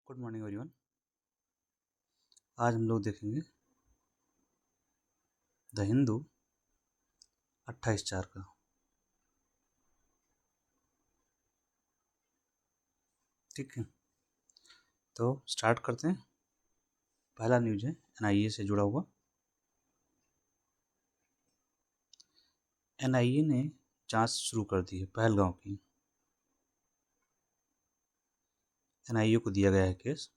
Good morning everyone. आज हम लोग देखेंगे द हिंदू 28/4 का। ठीक है, तो स्टार्ट करते हैं। पहला न्यूज है एनआईए से जुड़ा हुआ। एनआईए ने जांच शुरू कर दी है पहलगांव की। एनआईए को दिया गया है केस।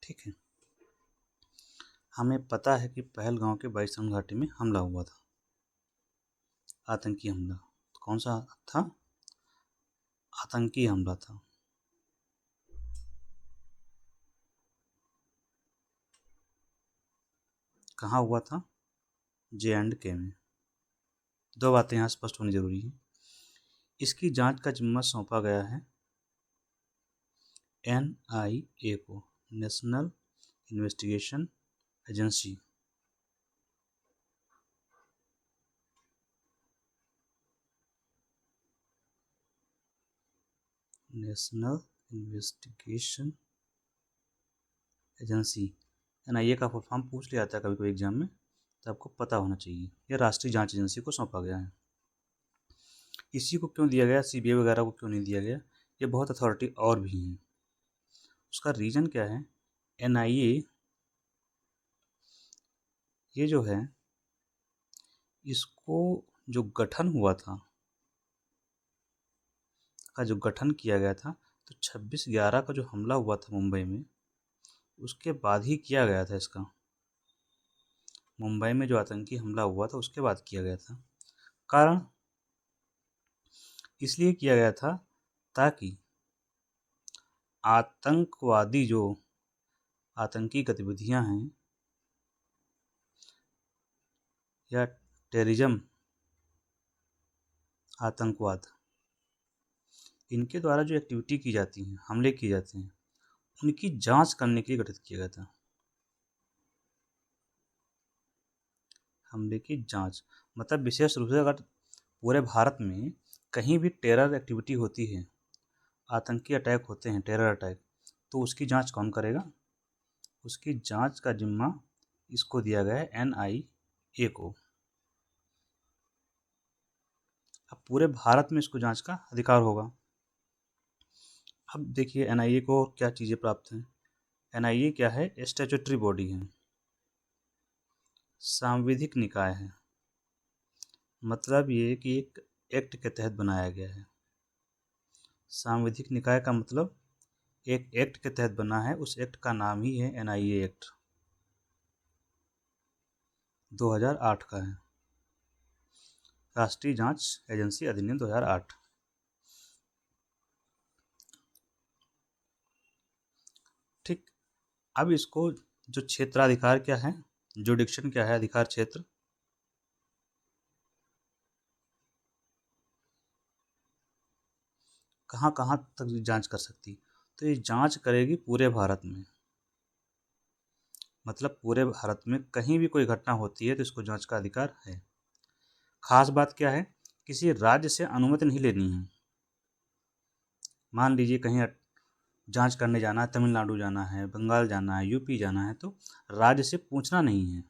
ठीक है, हमें पता है कि पहलगांव के बैसण घाटी में हमला हुआ था, आतंकी हमला। तो कौन सा था? आतंकी हमला था। कहाँ हुआ था? J&K में। दो बातें यहाँ स्पष्ट होनी जरूरी है। इसकी जांच का जिम्मा सौंपा गया है एनआईए को, national investigation agency. National investigation agency, NIA का फुल फॉर्म पूछ लिया जाता है कभी कोई एग्जाम में, तो आपको पता होना चाहिए। यह राष्ट्रीय जांच एजेंसी को सौंपा गया है। इसी को क्यों दिया गया, सीबीआई वगैरह को क्यों नहीं दिया गया? ये बहुत अथॉरिटी और भी हैं। उसका रीज़न क्या है? एनआईए ये जो है, इसको जो गठन हुआ था, का जो गठन किया गया था, तो 26/11 का जो हमला हुआ था मुंबई में, उसके बाद ही किया गया था इसका। मुंबई में जो आतंकी हमला हुआ था उसके बाद किया गया था। कारण इसलिए किया गया था ताकि आतंकवादी जो आतंकी गतिविधियां हैं या टेररिज्म, आतंकवाद, इनके द्वारा जो एक्टिविटी की जाती हैं, हमले किए जाते हैं, उनकी जांच करने के लिए गठित किया गया था। हमले की जांच मतलब विशेष रूप से अगर पूरे भारत में कहीं भी टेरर एक्टिविटी होती है, आतंकी अटैक होते हैं, टेरर अटैक, तो उसकी जांच कौन करेगा? उसकी जांच का जिम्मा इसको दिया गया है, एनआईए को। अब पूरे भारत में इसको जांच का अधिकार होगा। अब देखिए एनआईए को क्या चीज़ें प्राप्त हैं। एनआईए क्या है? स्टैट्यूटरी बॉडी है, सांविधिक निकाय है। मतलब ये कि एक एक्ट के तहत बनाया गया है। सांविधिक निकाय का मतलब एक एक्ट के तहत बना है, उस एक्ट का नाम ही है एनआईए एक्ट, 2008 का है, राष्ट्रीय जांच एजेंसी अधिनियम 2008। ठीक, अब इसको जो क्षेत्राधिकार क्या है, जुडिक्शन क्या है, अधिकार क्षेत्र, कहाँ कहाँ तक जांच कर सकती? तो ये जांच करेगी पूरे भारत में। मतलब पूरे भारत में कहीं भी कोई घटना होती है तो इसको जांच का अधिकार है। खास बात क्या है? किसी राज्य से अनुमति नहीं लेनी है। मान लीजिए कहीं जांच करने जाना है, तमिलनाडु जाना है, बंगाल जाना है, यूपी जाना है, तो राज्य से पूछना नहीं है।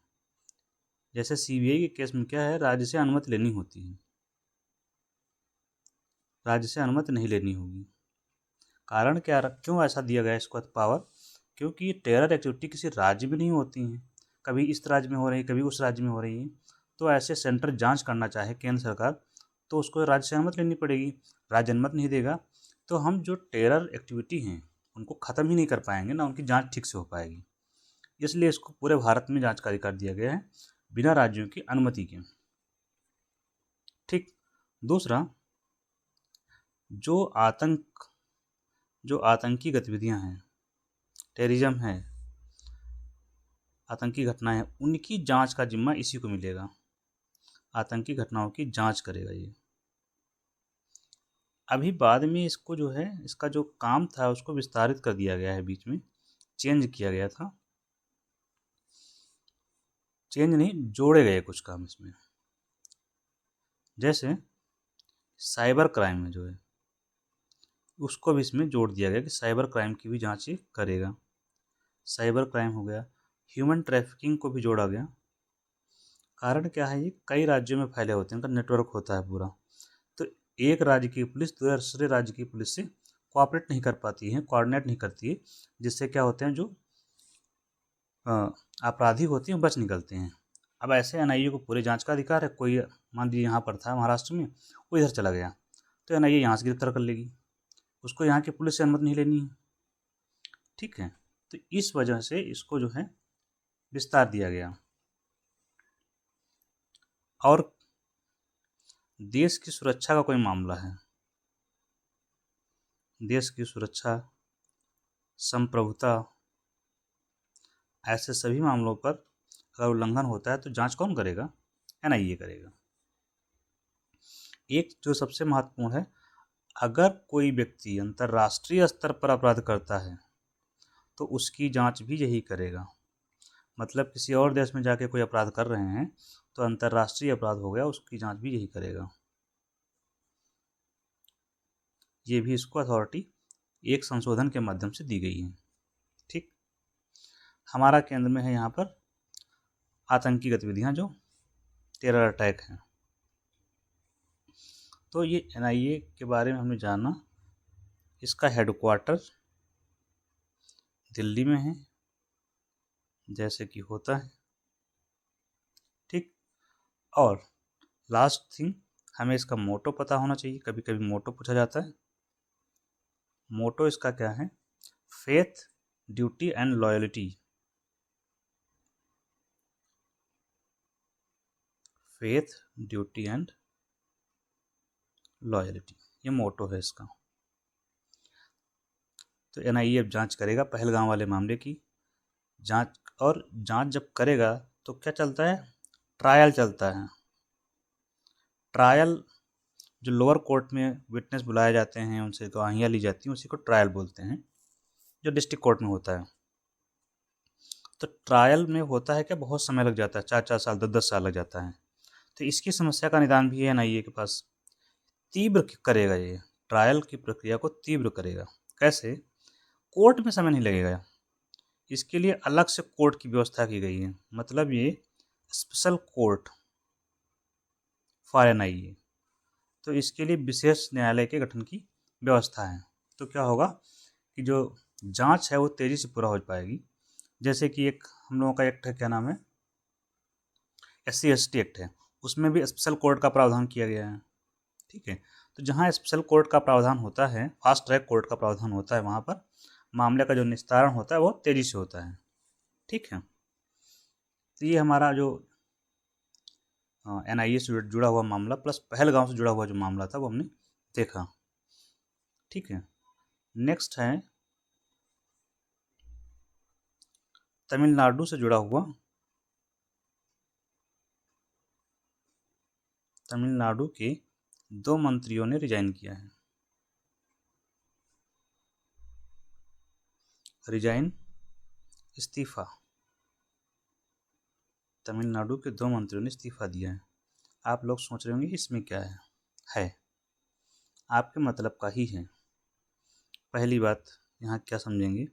जैसे सीबीआई के केस में क्या है, राज्य से अनुमति लेनी होती है, राज्य से अनुमति नहीं लेनी होगी। कारण क्या, क्यों ऐसा दिया गया इसको पावर? क्योंकि टेरर एक्टिविटी किसी राज्य में नहीं होती हैं, कभी इस राज्य में हो रही है, कभी उस राज्य में हो रही है। तो ऐसे सेंटर जांच करना चाहे केंद्र सरकार, तो उसको राज्य से अनुमति लेनी पड़ेगी। राज्य अनुमति नहीं देगा तो हम जो टेरर एक्टिविटी हैं उनको ख़त्म ही नहीं कर पाएंगे ना, उनकी जांच ठीक से हो पाएगी। इसलिए इसको पूरे भारत में जांच का अधिकार दिया गया है, बिना राज्यों की अनुमति के। ठीक, दूसरा, जो आतंकी गतिविधियां हैं, टेररिज्म है, आतंकी घटनाएं हैं, उनकी जांच का जिम्मा इसी को मिलेगा। आतंकी घटनाओं की जांच करेगा ये। अभी बाद में इसको जो है, इसका जो काम था उसको विस्तारित कर दिया गया है, बीच में चेंज किया गया था, चेंज नहीं, जोड़े गए कुछ काम इसमें। जैसे साइबर क्राइम में जो है उसको भी इसमें जोड़ दिया गया कि साइबर क्राइम की भी जांच ये करेगा। साइबर क्राइम हो गया, ह्यूमन ट्रैफिकिंग को भी जोड़ा गया। कारण क्या है, ये कई राज्यों में फैले होते हैं, उनका नेटवर्क होता है पूरा। तो एक राज्य की पुलिस दूसरे राज्य की पुलिस से कोऑपरेट नहीं कर पाती है, कोऑर्डिनेट नहीं करती है, जिससे क्या होते हैं, जो अपराधी होते हैं बच निकलते हैं। अब ऐसे एनआईए को पूरे जांच का अधिकार है। कोई मान लीजिए यहाँ पर था महाराष्ट्र में, वो इधर चला गया, तो एनआईए यहाँ से गिरफ्तार कर लेगी, उसको यहाँ की पुलिस से अनुमति नहीं लेनी है। ठीक है, तो इस वजह से इसको जो है विस्तार दिया गया। और देश की सुरक्षा का कोई मामला है, देश की सुरक्षा, संप्रभुता, ऐसे सभी मामलों पर अगर उल्लंघन होता है तो जांच कौन करेगा? एनआईए करेगा। एक जो सबसे महत्वपूर्ण है, अगर कोई व्यक्ति अंतर्राष्ट्रीय स्तर पर अपराध करता है तो उसकी जांच भी यही करेगा। मतलब किसी और देश में जाके कोई अपराध कर रहे हैं तो अंतर्राष्ट्रीय अपराध हो गया, उसकी जांच भी यही करेगा। ये भी इसको अथॉरिटी एक संशोधन के माध्यम से दी गई है। ठीक, हमारा केंद्र में है यहाँ पर आतंकी गतिविधियाँ, जो टेरर अटैक हैं। तो ये एनआईए के बारे में हमने जाना। इसका हेडक्वार्टर दिल्ली में है, जैसे कि होता है। ठीक, और लास्ट थिंग, हमें इसका मोटो पता होना चाहिए। कभी कभी मोटो पूछा जाता है। मोटो इसका क्या है? Faith, duty and loyalty. Faith, duty and loyalty, ये मोटो है इसका। तो एनआईए अब जांच करेगा पहलगाम वाले मामले की जांच, और जांच जब करेगा तो क्या चलता है? ट्रायल चलता है। ट्रायल, जो लोअर कोर्ट में विटनेस बुलाए जाते हैं, उनसे गवाहियाँ ली जाती हैं, उसी को ट्रायल बोलते हैं, जो डिस्ट्रिक्ट कोर्ट में होता है। तो ट्रायल में होता है क्या, बहुत समय लग जाता है, 4-4 साल 10-10 साल लग जाता है। तो इसकी समस्या का निदान भी है एनआईए के पास। तीव्र करेगा ये, ट्रायल की प्रक्रिया को तीव्र करेगा। कैसे? कोर्ट में समय नहीं लगेगा, इसके लिए अलग से कोर्ट की व्यवस्था की गई है। मतलब ये स्पेशल कोर्ट फॉर एनआईए, तो इसके लिए विशेष न्यायालय के गठन की व्यवस्था है। तो क्या होगा कि जो जांच है वो तेज़ी से पूरा हो पाएगी। जैसे कि एक हम लोगों का एक्ट है, क्या नाम है, SC/ST एक्ट है, उसमें भी स्पेशल कोर्ट का प्रावधान किया गया है। ठीक है, तो जहाँ स्पेशल कोर्ट का प्रावधान होता है, फास्ट ट्रैक कोर्ट का प्रावधान होता है, वहाँ पर मामले का जो निस्तारण होता है वो तेज़ी से होता है। ठीक है, तो ये हमारा जो एनआईए से जुड़ा हुआ मामला प्लस पहलगाम से जुड़ा हुआ जो मामला था वो हमने देखा। ठीक है, नेक्स्ट है तमिलनाडु से जुड़ा हुआ, तमिलनाडु के 2 मंत्रियों ने रिजाइन किया है। रिजाइन, इस्तीफा, तमिलनाडु के 2 मंत्रियों ने इस्तीफा दिया है। आप लोग सोच रहे होंगे इसमें क्या है, आपके मतलब का ही है। पहली बात यहाँ क्या समझेंगे,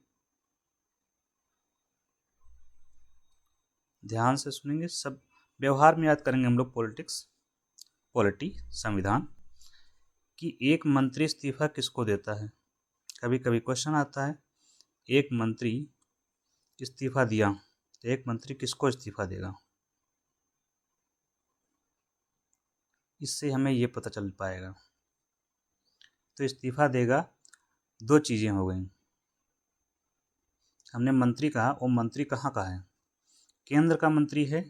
ध्यान से सुनेंगे, सब व्यवहार में याद करेंगे हम लोग। पॉलिटी, संविधान, कि एक मंत्री इस्तीफा किसको देता है। कभी कभी क्वेश्चन आता है, एक मंत्री इस्तीफा दिया तो एक मंत्री किसको इस्तीफा देगा, इससे हमें ये पता चल पाएगा। तो इस्तीफा देगा, 2 चीज़ें हो गई। हमने मंत्री कहा, वो मंत्री कहाँ का है, केंद्र का मंत्री है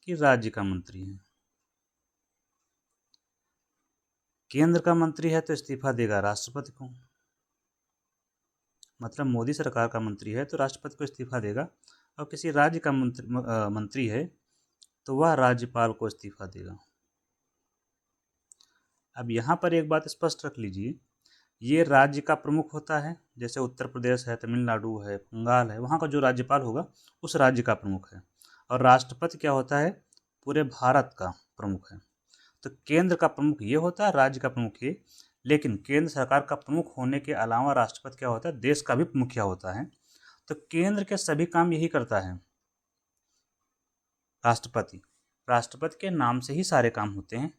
कि राज्य का मंत्री है। केंद्र का मंत्री है तो इस्तीफा देगा राष्ट्रपति को, मतलब मोदी सरकार का मंत्री है तो राष्ट्रपति को इस्तीफा देगा। और किसी राज्य का मंत्री है तो वह राज्यपाल को इस्तीफा देगा। अब यहाँ पर एक बात स्पष्ट रख लीजिए, ये राज्य का प्रमुख होता है, जैसे उत्तर प्रदेश है, तमिलनाडु है, बंगाल है, वहाँ का जो राज्यपाल होगा उस राज्य का प्रमुख है। और राष्ट्रपति क्या होता है, पूरे भारत का प्रमुख है। तो केंद्र का प्रमुख ये होता है, राज्य का प्रमुख ये। लेकिन केंद्र सरकार का प्रमुख होने के अलावा राष्ट्रपति क्या होता है, देश का भी मुखिया होता है। तो केंद्र के सभी काम यही करता है राष्ट्रपति। राष्ट्रपति के नाम से ही सारे काम होते हैं,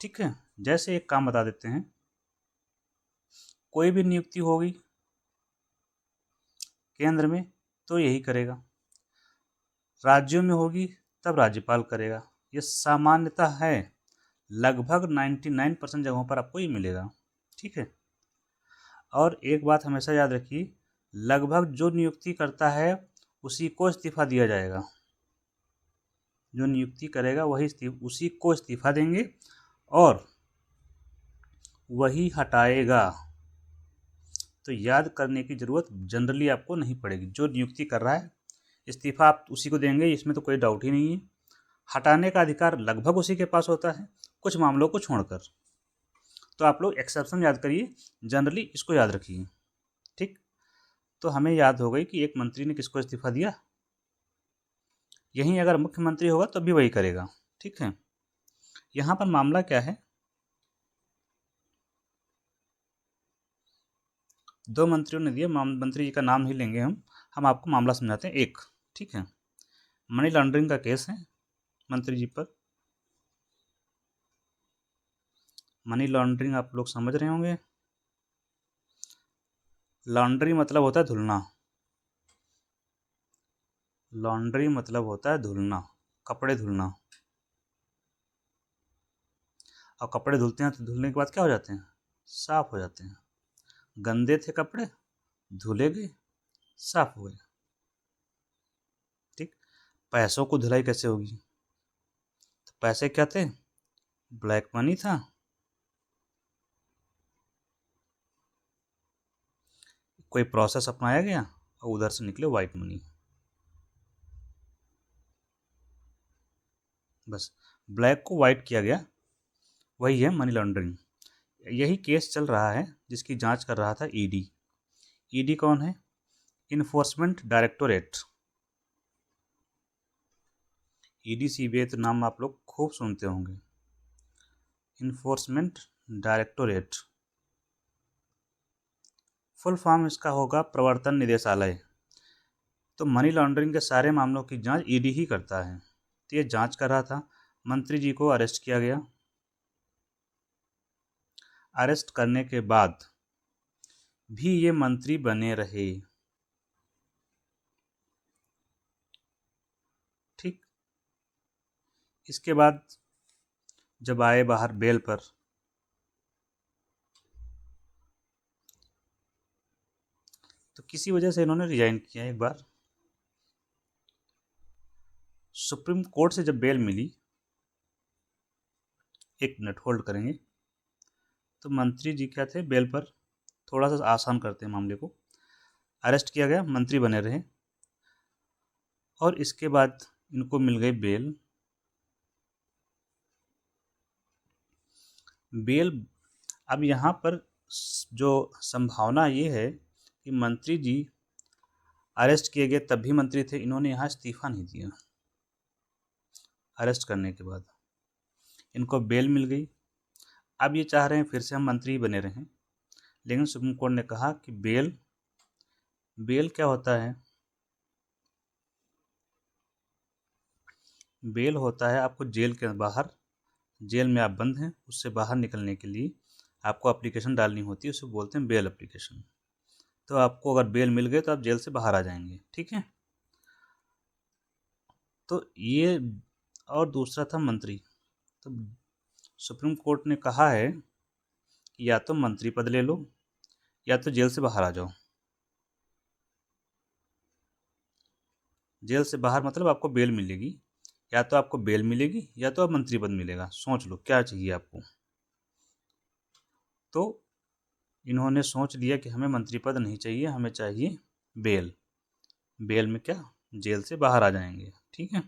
ठीक है। जैसे एक काम बता देते हैं, कोई भी नियुक्ति होगी केंद्र में तो यही करेगा, राज्यों में होगी तब राज्यपाल करेगा। ये सामान्यतः है, लगभग 99% जगहों पर आपको ये मिलेगा, ठीक है। और एक बात हमेशा याद रखिए, लगभग जो नियुक्ति करता है उसी को इस्तीफा दिया जाएगा। जो नियुक्ति करेगा उसी को इस्तीफा देंगे और वही हटाएगा। तो याद करने की ज़रूरत जनरली आपको नहीं पड़ेगी। जो नियुक्ति कर रहा है इस्तीफा आप उसी को देंगे, इसमें तो कोई डाउट ही नहीं है। हटाने का अधिकार लगभग उसी के पास होता है, कुछ मामलों को छोड़कर। तो आप लोग एक्सेप्शन याद करिए, जनरली इसको याद रखिए, ठीक। तो हमें याद हो गई कि एक मंत्री ने किसको इस्तीफा दिया। यहीं अगर मुख्यमंत्री होगा तो भी वही करेगा, ठीक है। यहाँ पर मामला क्या है, दो मंत्रियों ने दिया, मंत्री जी का नाम नहीं लेंगे हम आपको मामला समझाते हैं एक, ठीक है। मनी लॉन्ड्रिंग का केस है मंत्री जी पर। मनी लॉन्ड्रिंग आप लोग समझ रहे होंगे, लॉन्ड्री मतलब होता है धुलना। लॉन्ड्री मतलब होता है धुलना, कपड़े धुलना। और कपड़े धुलते हैं तो धुलने के बाद क्या हो जाते हैं, साफ हो जाते हैं। गंदे थे कपड़े, धुले गए, साफ हो गए, ठीक। पैसों को धुलाई कैसे होगी, तो पैसे क्या थे, ब्लैक मनी था। कोई प्रोसेस अपनाया गया और उधर से निकले वाइट मनी, बस ब्लैक को वाइट किया गया, वही है मनी लॉन्ड्रिंग। यही केस चल रहा है जिसकी जांच कर रहा था ईडी। ईडी कौन है, इन्फोर्समेंट डायरेक्टोरेट। ईडी सीबीआई तो नाम आप लोग खूब सुनते होंगे, इन्फोर्समेंट डायरेक्टोरेट। फुल फॉर्म इसका होगा प्रवर्तन निदेशालय। तो मनी लॉन्ड्रिंग के सारे मामलों की जांच ईडी ही करता है। तो ये जांच कर रहा था, मंत्री जी को अरेस्ट किया गया। अरेस्ट करने के बाद भी ये मंत्री बने रहे, ठीक। इसके बाद जब आए बाहर बेल पर, तो किसी वजह से इन्होंने रिजाइन किया एक बार। सुप्रीम कोर्ट से जब बेल मिली, एक मिनट होल्ड करेंगे, तो मंत्री जी क्या थे बेल पर, थोड़ा सा आसान करते हैं मामले को। अरेस्ट किया गया, मंत्री बने रहे और इसके बाद इनको मिल गई बेल। बेल अब यहाँ पर जो संभावना ये है कि मंत्री जी अरेस्ट किए गए तब भी मंत्री थे, इन्होंने यहाँ इस्तीफा नहीं दिया। अरेस्ट करने के बाद इनको बेल मिल गई। अब ये चाह रहे हैं फिर से हम मंत्री बने रहें, लेकिन सुप्रीम कोर्ट ने कहा कि बेल क्या होता है, बेल होता है आपको जेल के बाहर, जेल में आप बंद हैं, उससे बाहर निकलने के लिए आपको एप्लीकेशन डालनी होती है, उसे बोलते हैं बेल एप्लीकेशन। तो आपको अगर बेल मिल गई तो आप जेल से बाहर आ जाएंगे, ठीक है। तो ये, और दूसरा था मंत्री। तो सुप्रीम कोर्ट ने कहा है कि या तो मंत्री पद ले लो या तो जेल से बाहर आ जाओ। जेल से बाहर मतलब आपको बेल मिलेगी, या तो आपको बेल मिलेगी या तो आप मंत्री पद मिलेगा, सोच लो क्या चाहिए आपको। तो इन्होंने सोच लिया कि हमें मंत्री पद नहीं चाहिए, हमें चाहिए बेल। बेल में क्या, जेल से बाहर आ जाएंगे, ठीक है।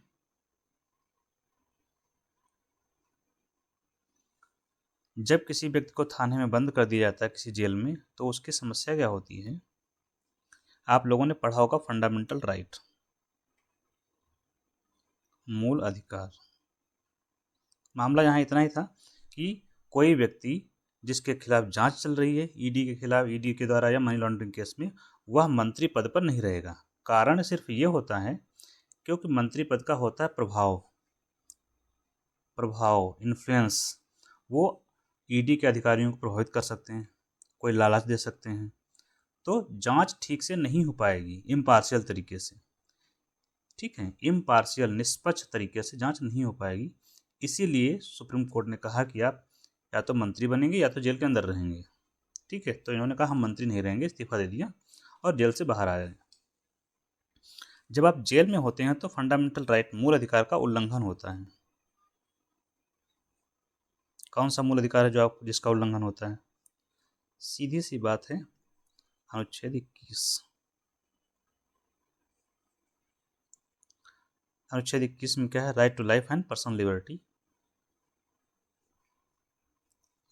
जब किसी व्यक्ति को थाने में बंद कर दिया जाता है किसी जेल में, तो उसकी समस्या क्या होती है? आप लोगों ने पढ़ा होगा फंडामेंटल राइट, मूल अधिकार। मामला यहाँ इतना ही था कि कोई व्यक्ति जिसके खिलाफ जांच चल रही है ईडी के खिलाफ, ईडी के द्वारा या मनी लॉन्ड्रिंग केस में, वह मंत्री पद पर नहीं रहेगा। कारण सिर्फ ये होता है क्योंकि मंत्री पद का होता है प्रभाव, इन्फ्लुएंस। वो ईडी के अधिकारियों को प्रभावित कर सकते हैं, कोई लालच दे सकते हैं, तो जांच ठीक से नहीं हो पाएगी इम्पार्शियल तरीके से। ठीक है, इम्पार्शियल, निष्पक्ष तरीके से जांच नहीं हो पाएगी। इसीलिए सुप्रीम कोर्ट ने कहा कि आप या तो मंत्री बनेंगे या तो जेल के अंदर रहेंगे। ठीक है, तो इन्होंने कहा हम मंत्री नहीं रहेंगे, इस्तीफा दे दिया और जेल से बाहर आ गए। जब आप जेल में होते हैं तो फंडामेंटल राइट, मूल अधिकार का उल्लंघन होता है। कौन सा मूल अधिकार है जो आप जिसका उल्लंघन होता है? सीधी सी बात है, अनुच्छेद 21। अनुच्छेद 21 में क्या है? Right to life and personal liberty.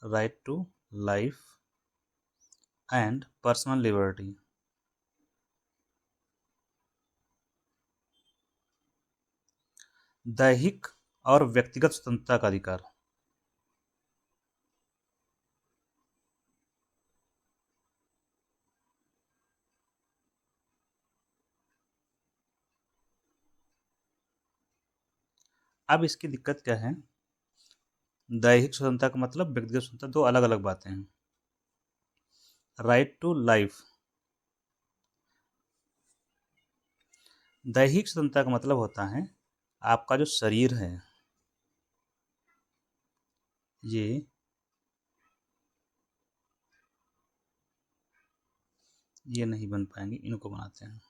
Right to life and personal liberty. दैहिक और व्यक्तिगत स्वतंत्रता का अधिकार। अब इसकी दिक्कत क्या है? दैहिक स्वतंत्रता का मतलब व्यक्तिगत स्वतंत्रता, दो अलग अलग बातें हैं। राइट टू लाइफ, दैहिक स्वतंत्रता का मतलब होता है आपका जो शरीर है ये नहीं बन पाएंगे, इनको बनाते हैं।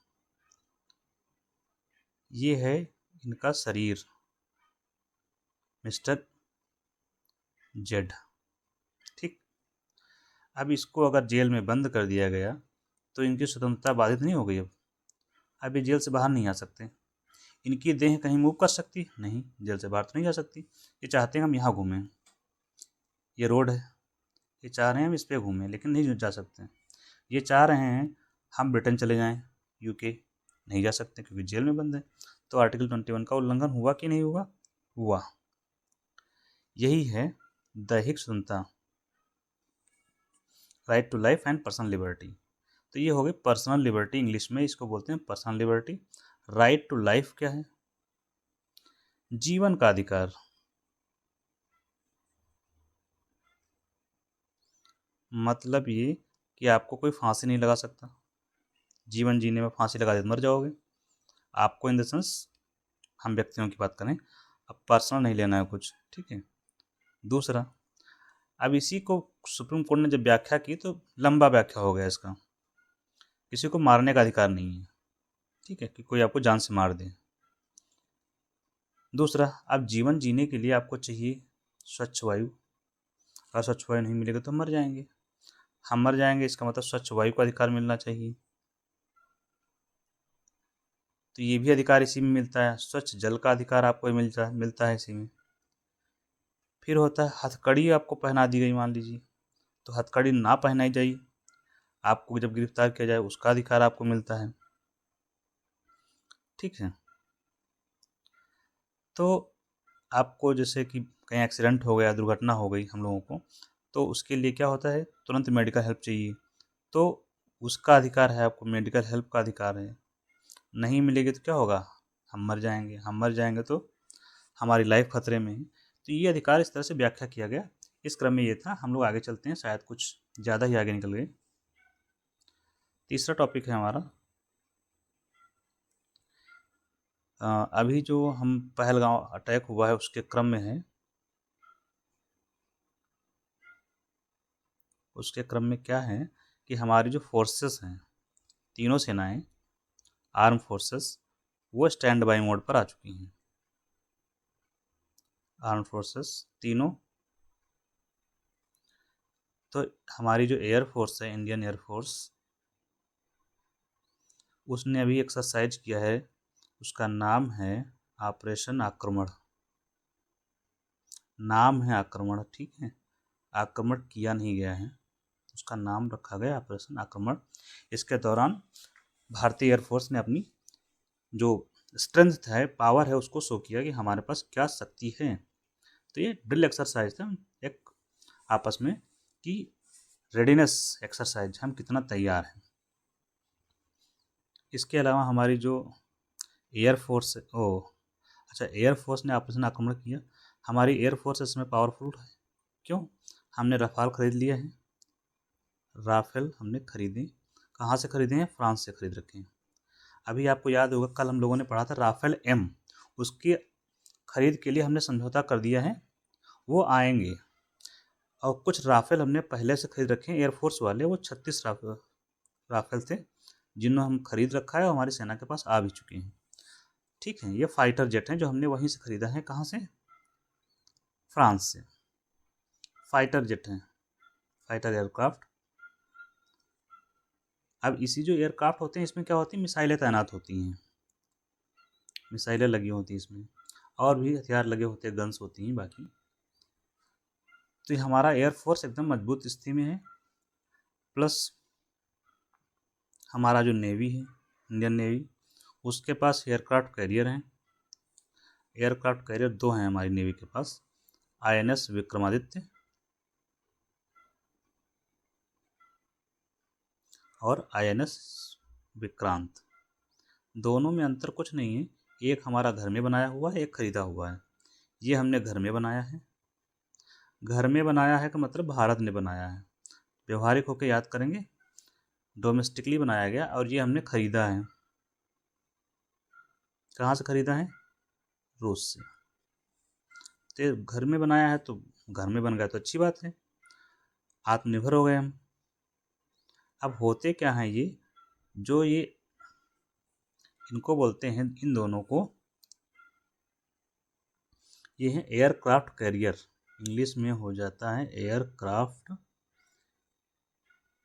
ये है इनका शरीर, मिस्टर जेड। ठीक, अब इसको अगर जेल में बंद कर दिया गया तो इनकी स्वतंत्रता बाधित नहीं हो गई। अब ये जेल से बाहर नहीं आ सकते। इनकी देह कहीं मूव कर सकती? नहीं, जेल से बाहर तो नहीं जा सकती। ये चाहते हैं हम यहाँ घूमें, ये रोड है, ये चाह रहे हैं हम इस पर घूमें, लेकिन नहीं जा सकते। ये चाह रहे हैं हम ब्रिटेन चले जाएं, यूके, नहीं जा सकते क्योंकि जेल में बंद है। तो आर्टिकल 21 का उल्लंघन हुआ कि नहीं हुआ? हुआ। यही है दैहिक स्वतंत्रता, right to life and personal liberty. तो ये हो गई पर्सनल लिबर्टी, इंग्लिश में इसको बोलते हैं personal liberty. Right to life क्या है? जीवन का अधिकार। मतलब ये कि आपको कोई फांसी नहीं लगा सकता। जीवन जीने में फांसी लगा दे तो मर जाओगे। आपको इन द सेंस, हम व्यक्तियों की बात करें, अब पर्सनल नहीं लेना है कुछ। ठीक है। दूसरा, अब इसी को सुप्रीम कोर्ट ने जब व्याख्या की तो लंबा व्याख्या हो गया इसका। किसी को मारने का अधिकार नहीं है। ठीक है, कि कोई आपको जान से मार दे। दूसरा, अब जीवन जीने के लिए आपको चाहिए स्वच्छ वायु। अगर स्वच्छ वायु नहीं मिलेगा तो मर जाएंगे। हम मर जाएंगे, इसका मतलब स्वच्छ वायु का अधिकार मिलना चाहिए। तो ये भी अधिकार इसी में मिलता है। स्वच्छ जल का अधिकार आपको मिलता है इसी में। फिर होता है हथकड़ी, आपको पहना दी गई मान लीजिए, तो हथकड़ी ना पहनाई जाए, आपको जब गिरफ्तार किया जाए उसका अधिकार आपको मिलता है। ठीक है। तो आपको जैसे कि कहीं एक्सीडेंट हो गया, दुर्घटना हो गई हम लोगों को, तो उसके लिए क्या होता है, तुरंत मेडिकल हेल्प चाहिए। तो उसका अधिकार है, आपको मेडिकल हेल्प का अधिकार है। नहीं मिलेगी तो क्या होगा? हम मर जाएंगे। हम मर जाएंगे तो हमारी लाइफ खतरे में है। तो ये अधिकार इस तरह से व्याख्या किया गया। इस क्रम में ये था। हम लोग आगे चलते हैं, शायद कुछ ज़्यादा ही आगे निकल गए। तीसरा टॉपिक है हमारा, अभी जो हम पहलगांव अटैक हुआ है उसके क्रम में है। उसके क्रम में क्या है कि हमारी जो फोर्सेस हैं, तीनों सेनाएं, आर्म फोर्सेस, वो स्टैंड बाई मोड पर आ चुकी हैं। आर्म फोर्सेस तीनों। तो हमारी जो एयर फोर्स है, इंडियन एयर फोर्स, उसने अभी एक्सरसाइज किया है। उसका नाम है ऑपरेशन आक्रमण। नाम है आक्रमण। ठीक है। आक्रमण किया नहीं गया है, उसका नाम रखा गया ऑपरेशन आक्रमण। इसके दौरान भारतीय एयरफोर्स ने अपनी जो स्ट्रेंथ है, पावर है, उसको शो किया कि हमारे पास क्या शक्ति है। तो ये ड्रिल एक्सरसाइज था एक आपस में कि रेडीनेस एक्सरसाइज, हम कितना तैयार हैं। इसके अलावा हमारी जो एयरफोर्स एयरफोर्स ने ऑपरेशन आक्रमण किया। हमारी एयरफोर्स इसमें पावरफुल है। क्यों? हमने रफाल खरीद लिया है। राफेल हमने खरीदे। कहाँ से खरीदे हैं? फ्रांस से खरीद रखे हैं। अभी आपको याद होगा कल हम लोगों ने पढ़ा था राफेल एम, उसकी खरीद के लिए हमने समझौता कर दिया है, वो आएंगे। और कुछ राफेल हमने पहले से खरीद रखे हैं एयरफोर्स वाले, वो 36 राफेल थे जिन्हें हम खरीद रखा है और हमारी सेना के पास आ भी चुके हैं। ठीक है, ये फाइटर जेट हैं जो हमने वहीं से खरीदा है। कहाँ से? फ्रांस से। फाइटर जेट हैं, फाइटर एयरक्राफ्ट। अब इसी जो एयरक्राफ्ट होते हैं इसमें क्या होती है, मिसाइलें तैनात होती हैं, मिसाइलें लगी होती हैं इसमें, और भी हथियार लगे होते हैं, गन्स होती हैं बाकी। तो ये हमारा एयरफोर्स एकदम मजबूत स्थिति में है। प्लस हमारा जो नेवी है, इंडियन नेवी, उसके पास एयरक्राफ्ट कैरियर हैं। एयरक्राफ्ट कैरियर 2 हैं हमारी नेवी के पास, INS विक्रमादित्य और INS विक्रांत। दोनों में अंतर कुछ नहीं है, एक हमारा घर में बनाया हुआ है, एक खरीदा हुआ है। ये हमने घर में बनाया है। घर में बनाया है का मतलब भारत ने बनाया है। व्यवहारिक होकर याद करेंगे, डोमेस्टिकली बनाया गया। और ये हमने खरीदा है। कहाँ से खरीदा है? रूस से। तो घर में बनाया है तो घर में बन गया तो अच्छी बात है, आत्मनिर्भर हो गए हम। अब होते क्या हैं ये, जो ये इनको बोलते हैं, इन दोनों को, ये है एयरक्राफ्ट कैरियर। इंग्लिश में हो जाता है एयरक्राफ्ट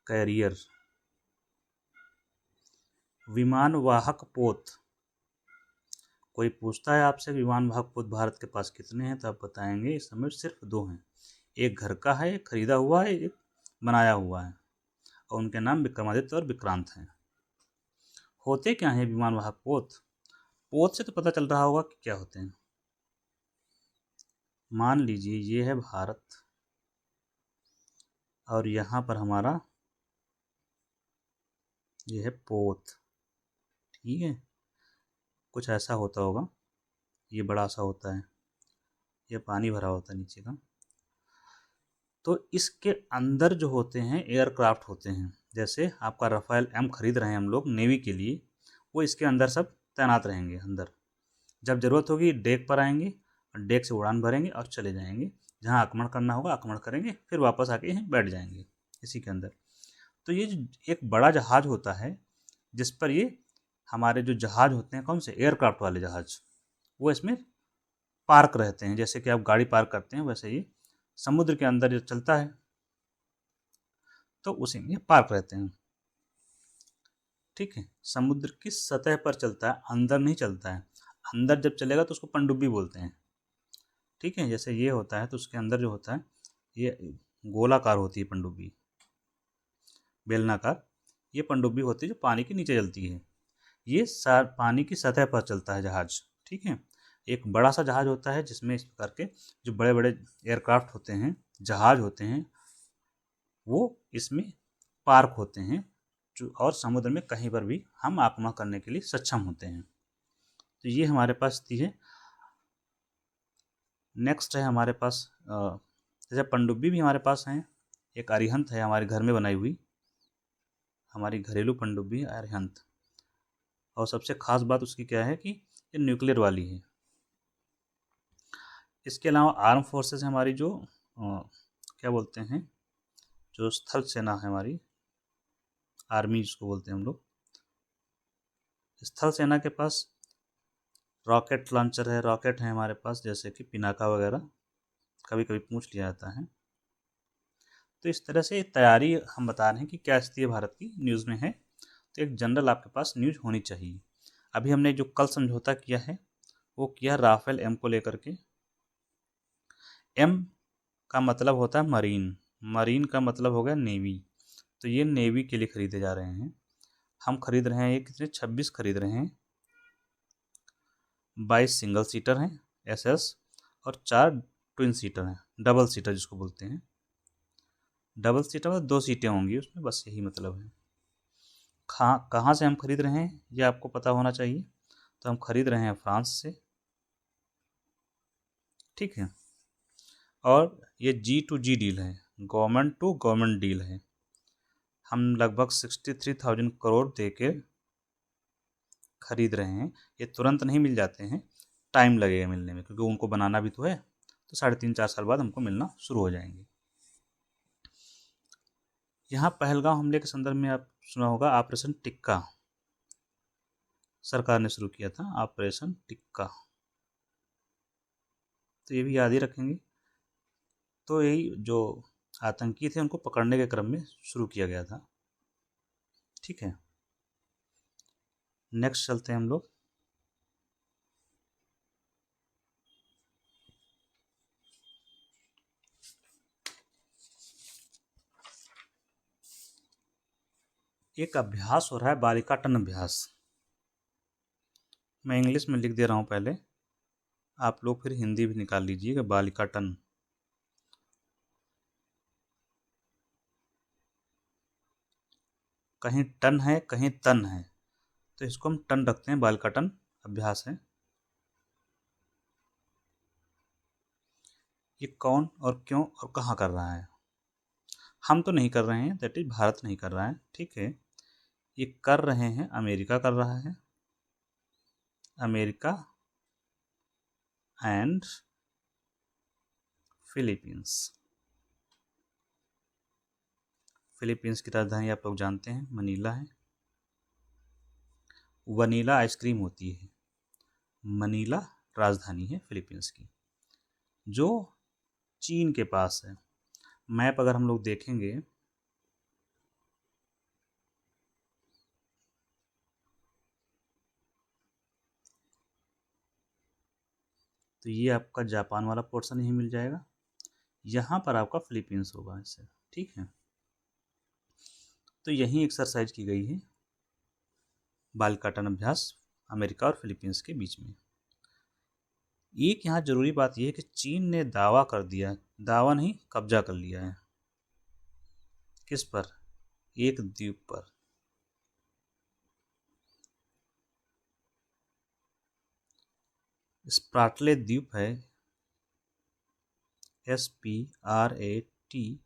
कैरियर। विमान वाहक पोत। कोई पूछता है आपसे विमान वाहक पोत भारत के पास कितने हैं, तो आप बताएंगे इस समय सिर्फ 2 हैं। एक घर का है, एक खरीदा हुआ है, एक बनाया हुआ है, और उनके नाम विक्रमादित्य और विक्रांत हैं। होते क्या हैं विमान वाहक पोत? पोत से तो पता चल रहा होगा कि क्या होते हैं। मान लीजिए ये है भारत और यहाँ पर हमारा ये है पोत। ठीक है, कुछ ऐसा होता होगा, ये बड़ा सा होता है, ये पानी भरा होता है नीचे का। तो इसके अंदर जो होते हैं एयरक्राफ्ट होते हैं, जैसे आपका राफेल एम खरीद रहे हैं हम लोग नेवी के लिए, वो इसके अंदर सब तैनात रहेंगे अंदर। जब ज़रूरत होगी डेक पर आएंगे और डेक से उड़ान भरेंगे और चले जाएंगे। जहाँ आक्रमण करना होगा आक्रमण करेंगे, फिर वापस आके यहीं बैठ जाएंगे इसी के अंदर। तो ये जो एक बड़ा जहाज होता है जिस पर ये हमारे जो जहाज होते हैं, कौन से एयरक्राफ्ट वाले जहाज, वो इसमें पार्क रहते हैं। जैसे कि आप गाड़ी पार्क करते हैं वैसे ये समुद्र के अंदर जो चलता है तो उसी में पार्क रहते हैं। ठीक है, समुद्र की सतह पर चलता है, अंदर नहीं चलता है। अंदर जब चलेगा तो उसको पनडुब्बी बोलते हैं। ठीक है, जैसे ये होता है तो उसके अंदर जो होता है ये गोलाकार होती है पनडुब्बी, बेलनाकार। ये पनडुब्बी होती है जो पानी के नीचे चलती है। ये पानी की सतह पर चलता है जहाज। ठीक है, एक बड़ा सा जहाज होता है जिसमें इस प्रकार के जो बड़े बड़े एयरक्राफ्ट होते हैं, जहाज होते हैं, वो इसमें पार्क होते हैं जो, और समुद्र में कहीं पर भी हम आक्रमण करने के लिए सक्षम होते हैं। तो ये हमारे पास स्थिति है। नेक्स्ट है हमारे पास जैसे पनडुब्बी भी हमारे पास है, एक अरिहंत है हमारे घर में बनाई हुई, हमारी घरेलू पनडुब्बी है अरिहंत। और सबसे खास बात उसकी क्या है कि ये न्यूक्लियर वाली है। इसके अलावा आर्म फोर्सेस हमारी जो क्या बोलते हैं, जो स्थल सेना है हमारी, आर्मी जिसको बोलते हैं हम लोग, स्थल सेना के पास रॉकेट लॉन्चर है, रॉकेट है हमारे पास, जैसे कि पिनाका वगैरह कभी कभी पूछ लिया जाता है। तो इस तरह से तैयारी हम बता रहे हैं कि क्या स्थिति भारत की न्यूज़ में है। तो एक जनरल आपके पास न्यूज़ होनी चाहिए। अभी हमने जो कल समझौता किया है वो किया राफेल एम को लेकर के। एम का मतलब होता है मरीन, मरीन का मतलब हो गया नेवी, तो ये नेवी के लिए खरीदे जा रहे हैं। हम खरीद रहे हैं, ये कितने 26 खरीद रहे हैं। 22 सिंगल सीटर हैं एसएस और 4 ट्विन सीटर हैं, डबल सीटर जिसको बोलते हैं। डबल सीटर में 2 सीटें होंगी उसमें, बस यही मतलब है। कहाँ से हम खरीद रहे हैं ये आपको पता होना चाहिए। तो हम खरीद रहे हैं फ्रांस से, ठीक है। और ये G2G डील है, गवर्नमेंट टू गवर्नमेंट डील है। हम लगभग 63,000 करोड़ दे के खरीद रहे हैं। ये तुरंत नहीं मिल जाते हैं, टाइम लगेगा मिलने में, क्योंकि उनको बनाना भी तो है। तो 3.5-4 साल बाद हमको मिलना शुरू हो जाएंगे। यहाँ पहलगाम हमले के संदर्भ में आप सुना होगा ऑपरेशन टिक्का, सरकार ने शुरू किया था ऑपरेशन टिक्का, तो ये भी याद ही रखेंगे। तो यही जो आतंकी थे उनको पकड़ने के क्रम में शुरू किया गया था, ठीक है। नेक्स्ट चलते हैं हम लोग। एक अभ्यास हो रहा है बालिका टन अभ्यास, मैं इंग्लिश में लिख दे रहा हूँ पहले, आप लोग फिर हिंदी भी निकाल लीजिएगा। बालिका टन, कहीं टन है कहीं तन है, तो इसको हम टन रखते हैं, बालिका टन अभ्यास है। ये कौन और क्यों और कहाँ कर रहा है? हम तो नहीं कर रहे हैं, दैट इज भारत नहीं कर रहा है, ठीक है। ये कर रहे हैं, अमेरिका कर रहा है, अमेरिका एंड फिलीपींस। फिलीपींस की राजधानी आप लोग जानते हैं मनीला है। वनीला आइसक्रीम होती है, मनीला राजधानी है फिलीपींस की, जो चीन के पास है। मैप अगर हम लोग देखेंगे तो ये आपका जापान वाला पोर्शन ही मिल जाएगा, यहाँ पर आपका फिलीपींस होगा इससे, ठीक है। तो यही एक्सरसाइज की गई है, बालिका टन अभ्यास अमेरिका और फिलीपींस के बीच में। एक यहाँ जरूरी बात यह है कि चीन ने दावा कर दिया, दावा नहीं कब्जा कर लिया है, किस पर? एक द्वीप पर। स्प्राटले द्वीप है, SPRATLY,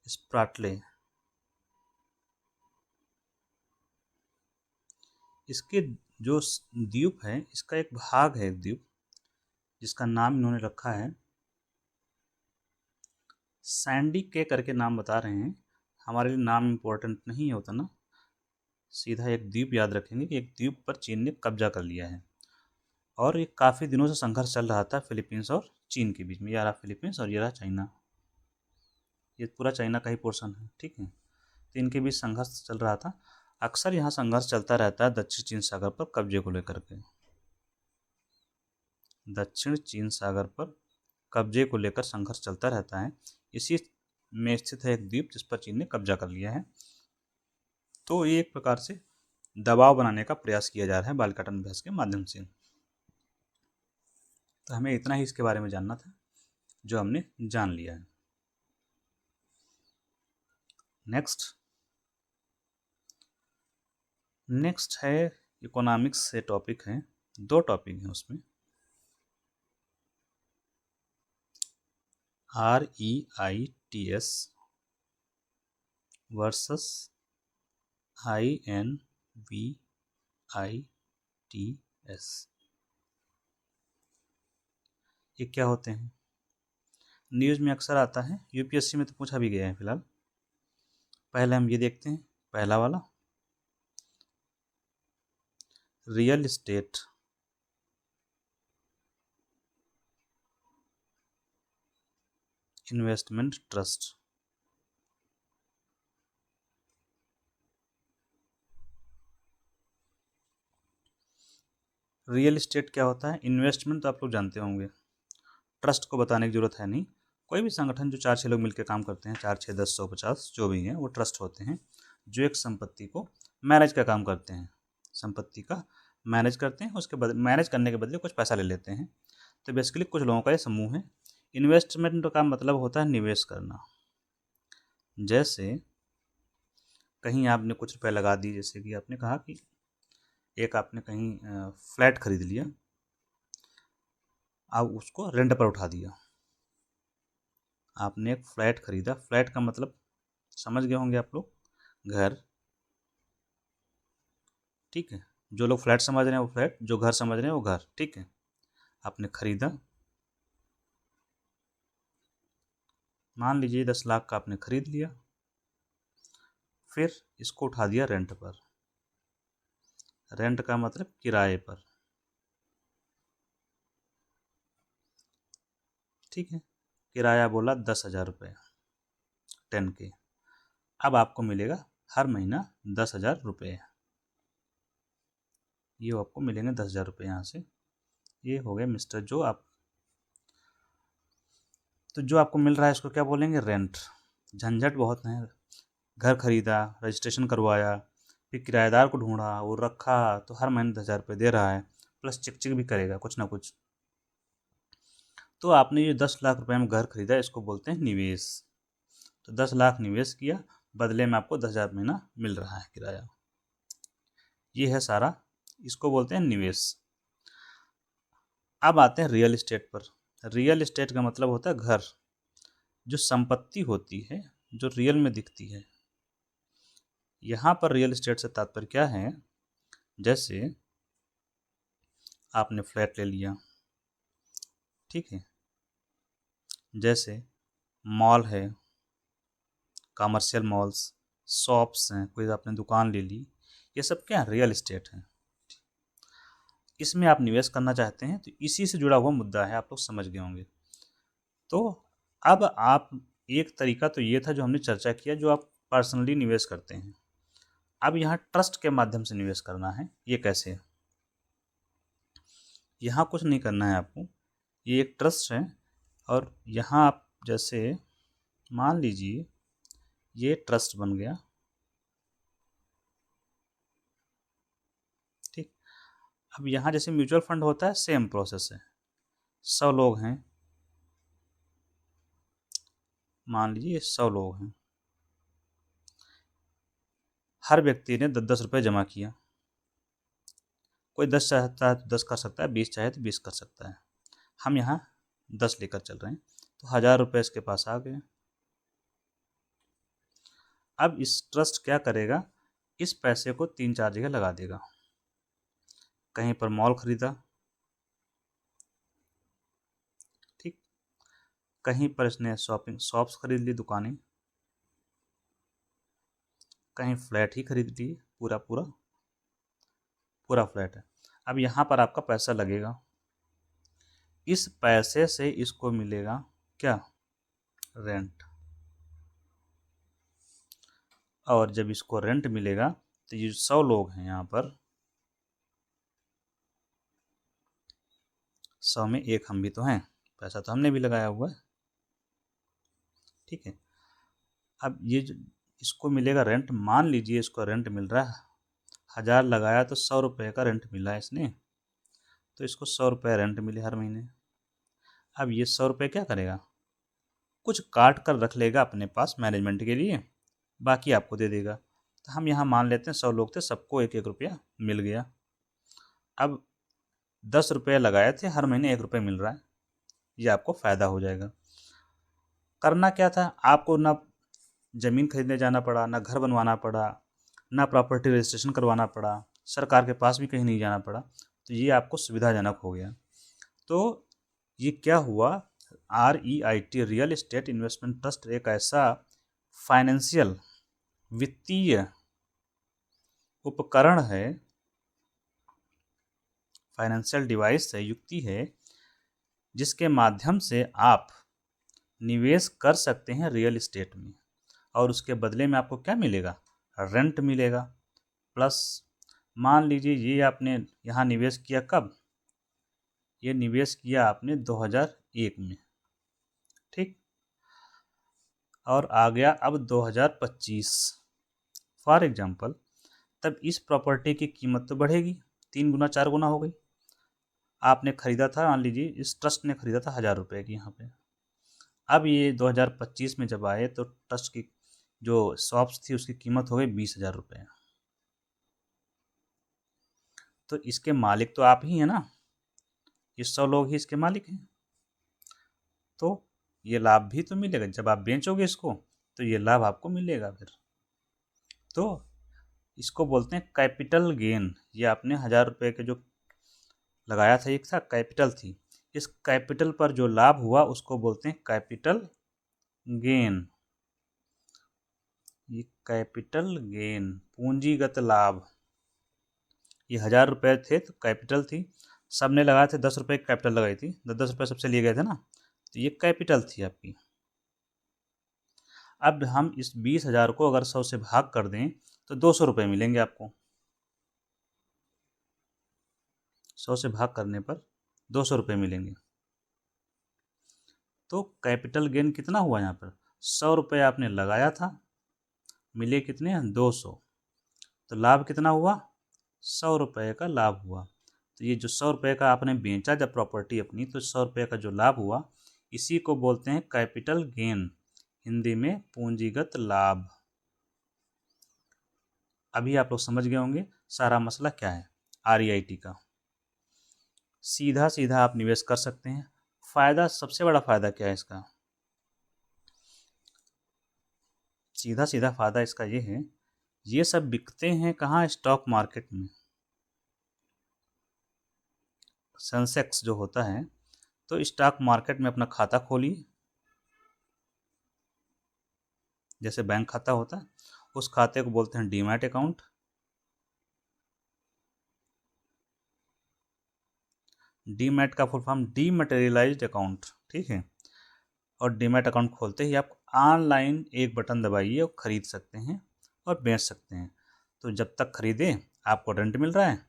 स्प्राटले। इसके जो द्वीप है, इसका एक भाग है, एक द्वीप जिसका नाम इन्होंने रखा है सैंडी के करके नाम बता रहे हैं। हमारे लिए नाम इम्पोर्टेंट नहीं होता ना, सीधा एक द्वीप याद रखेंगे कि एक द्वीप पर चीन ने कब्जा कर लिया है। और ये काफ़ी दिनों से संघर्ष चल रहा था फिलीपींस और चीन के बीच में। ये रहा फिलीपींस और ये रहा चाइना, ये पूरा चाइना का ही पोर्शन है, ठीक है। तो इनके बीच संघर्ष चल रहा था। अक्सर यहाँ संघर्ष चलता रहता है दक्षिण चीन सागर पर कब्जे को लेकर के, दक्षिण चीन सागर पर कब्जे को लेकर संघर्ष चलता रहता है। इसी में स्थित है एक द्वीप जिस पर चीन ने कब्जा कर लिया है। तो ये एक प्रकार से दबाव बनाने का प्रयास किया जा रहा है बालिका टन अभ्यास के माध्यम से। तो हमें इतना ही इसके बारे में जानना था, जो हमने जान लिया है। नेक्स्ट है इकोनॉमिक्स से टॉपिक है, 2 टॉपिक हैं उसमें, REITs वर्सेस INVITS। ये क्या होते हैं? न्यूज़ में अक्सर आता है, यूपीएससी में तो पूछा भी गया है फिलहाल। पहले हम ये देखते हैं, पहला वाला real estate investment trust. Real estate क्या होता है? इन्वेस्टमेंट तो आप लोग जानते होंगे, ट्रस्ट को बताने की ज़रूरत है नहीं। कोई भी संगठन जो 4-6 लोग मिलकर काम करते हैं, 4, 6, 10, 100, 50 जो भी हैं, वो ट्रस्ट होते हैं, जो एक संपत्ति को मैनेज का काम करते हैं। संपत्ति का मैनेज करते हैं, उसके बाद मैनेज करने के बदले कुछ पैसा ले लेते हैं। तो बेसिकली कुछ लोगों का ये समूह है। इन्वेस्टमेंट का मतलब होता है निवेश करना। जैसे कहीं आपने कुछ रुपए लगा दिए, जैसे कि आपने कहा कि एक आपने कहीं फ्लैट खरीद लिया, अब उसको रेंट पर उठा दिया। आपने एक फ्लैट खरीदा, फ्लैट का मतलब समझ गए होंगे आप लोग, घर। ठीक है, जो लोग फ्लैट समझ रहे हैं वो फ्लैट, जो घर समझ रहे हैं वो घर। ठीक है, आपने खरीदा, मान लीजिए 10 लाख का आपने खरीद लिया, फिर इसको उठा दिया रेंट पर। रेंट का मतलब किराए पर। ठीक है, किराया बोला 10,000 रुपये, 10K। अब आपको मिलेगा हर महीना 10,000 रुपये। ये आपको मिलेंगे 10,000 रुपये यहाँ से। ये हो गए मिस्टर जो आप, तो जो आपको मिल रहा है इसको क्या बोलेंगे, रेंट। झंझट बहुत है, घर खरीदा, रजिस्ट्रेशन करवाया, फिर किराएदार को ढूंढा, वो रखा, तो हर महीने 10,000 रुपये दे रहा है, प्लस चिक चिक भी करेगा कुछ ना कुछ। तो आपने ये 10 लाख रुपए में घर खरीदा, इसको बोलते हैं निवेश। तो 10 लाख निवेश किया, बदले में आपको 10,000 महीना मिल रहा है किराया। ये है सारा, इसको बोलते हैं निवेश। अब आते हैं रियल एस्टेट पर। रियल एस्टेट का मतलब होता है घर, जो संपत्ति होती है जो रियल में दिखती है। यहाँ पर रियल एस्टेट से तात्पर्य क्या है, जैसे आपने फ्लैट ले लिया, ठीक है, जैसे मॉल है, कमर्शियल मॉल्स, शॉप्स हैं, कोई आपने दुकान ले ली, ये सब क्या है, रियल एस्टेट है। इसमें आप निवेश करना चाहते हैं तो इसी से जुड़ा हुआ मुद्दा है, आप लोग समझ गए होंगे। तो अब आप, एक तरीका तो ये था जो हमने चर्चा किया, जो आप पर्सनली निवेश करते हैं। अब यहाँ ट्रस्ट के माध्यम से निवेश करना है। ये कैसे है, यहाँ कुछ नहीं करना है आपको, ये एक ट्रस्ट है, और यहाँ आप जैसे मान लीजिए ये ट्रस्ट बन गया, ठीक। अब यहाँ जैसे म्यूचुअल फंड होता है, सेम प्रोसेस है। 100 लोग हैं, मान लीजिए 100 लोग हैं, हर व्यक्ति ने 10-10 रुपये जमा किया। कोई 10 चाहता है तो 10 कर सकता है, 20 चाहे तो 20 कर सकता है। हम यहाँ 10 लेकर चल रहे हैं, तो 1,000 रुपये इसके पास आ गए। अब इस ट्रस्ट क्या करेगा, इस पैसे को 3-4 जगह लगा देगा। कहीं पर मॉल खरीदा, ठीक, कहीं पर इसने शॉपिंग शॉप्स खरीद ली, दुकानें, कहीं फ्लैट ही खरीद लिए, पूरा पूरा पूरा फ्लैट है। अब यहाँ पर आपका पैसा लगेगा, इस पैसे से इसको मिलेगा क्या, रेंट। और जब इसको रेंट मिलेगा तो ये 100 लोग हैं यहाँ पर, 100 में एक हम भी तो हैं, पैसा तो हमने भी लगाया हुआ है, ठीक है। अब ये जो इसको मिलेगा रेंट, मान लीजिए इसको रेंट मिल रहा है, 1,000 लगाया तो 100 रुपये का रेंट मिला है इसने, तो इसको 100 रुपये रेंट मिले हर महीने। अब ये 100 रुपये क्या करेगा, कुछ काट कर रख लेगा अपने पास मैनेजमेंट के लिए, बाकी आपको दे देगा। तो हम यहाँ मान लेते हैं 100 लोग थे, सबको 1-1 रुपया मिल गया। अब 10 रुपये लगाए थे, हर महीने 1 रुपये मिल रहा है, ये आपको फ़ायदा हो जाएगा। करना क्या था, आपको ना ज़मीन खरीदने जाना पड़ा, ना घर बनवाना पड़ा, ना प्रॉपर्टी रजिस्ट्रेशन करवाना पड़ा, सरकार के पास भी कहीं नहीं जाना पड़ा, तो ये आपको सुविधाजनक हो गया। तो ये क्या हुआ, REIT, real estate investment trust, एक ऐसा फाइनेंशियल, वित्तीय उपकरण है, फाइनेंशियल डिवाइस है, युक्ति है, जिसके माध्यम से आप निवेश कर सकते हैं रियल एस्टेट में, और उसके बदले में आपको क्या मिलेगा, रेंट मिलेगा। प्लस मान लीजिए ये आपने यहाँ निवेश किया, कब, ये निवेश किया आपने एक में। ठीक, और आ गया अब 2025 फॉर एग्जाम्पल, तब इस प्रॉपर्टी की कीमत तो बढ़ेगी, 3 गुना 4 गुना हो गई। आपने खरीदा था, मान लीजिए इस ट्रस्ट ने खरीदा था 1000 रुपये की यहाँ पे। अब ये 2025 में जब आए तो ट्रस्ट की जो शॉप्स थी उसकी कीमत हो गई 20,000 रुपये। तो इसके मालिक तो आप ही हैं ना, ये 100 लोग ही इसके मालिक हैं। तो ये लाभ भी तो मिलेगा जब आप बेचोगे इसको, तो ये लाभ आपको मिलेगा फिर। तो इसको बोलते हैं कैपिटल गेन। ये आपने 1000 रुपये के जो लगाया था, एक था कैपिटल थी, इस कैपिटल पर जो लाभ हुआ उसको बोलते हैं कैपिटल गेन। ये कैपिटल गेन पूंजीगत लाभ। ये 1000 रुपये थे तो कैपिटल थी, सबने लगाए थे 10 रुपये की कैपिटल लगाई थी, 10 10 रुपये सबसे लिए गए थे ना, तो ये कैपिटल थी आपकी। अब हम इस 20,000 को अगर 100 से भाग कर दें तो 200 रुपये मिलेंगे आपको। 100 से भाग करने पर 200 रुपये मिलेंगे। तो कैपिटल गेन कितना हुआ यहाँ पर, 100 रुपये आपने लगाया था, मिले कितने, 200। तो लाभ कितना हुआ, 100 रुपये का लाभ हुआ। तो ये जो 100 रुपये का आपने बेचा जब प्रॉपर्टी अपनी, तो 100 रुपये का जो लाभ हुआ इसी को बोलते हैं कैपिटल गेन, हिंदी में पूंजीगत लाभ। अभी आप लोग समझ गए होंगे सारा मसला क्या है REIT का। सीधा सीधा आप निवेश कर सकते हैं। फ़ायदा, सबसे बड़ा फ़ायदा क्या है इसका, सीधा सीधा फ़ायदा इसका ये है, ये सब बिकते हैं कहाँ, स्टॉक मार्केट में। सेंसेक्स जो होता है, तो स्टॉक मार्केट में अपना खाता खोलिए, जैसे बैंक खाता होता है, उस खाते को बोलते हैं डीमैट अकाउंट। डीमैट का फुल फॉर्म डीमैटेरियलाइज्ड अकाउंट, ठीक है। और डीमैट अकाउंट खोलते ही आप ऑनलाइन एक बटन दबाइए और ख़रीद सकते हैं और बेच सकते हैं। तो जब तक खरीदें आपको रेंट मिल रहा है,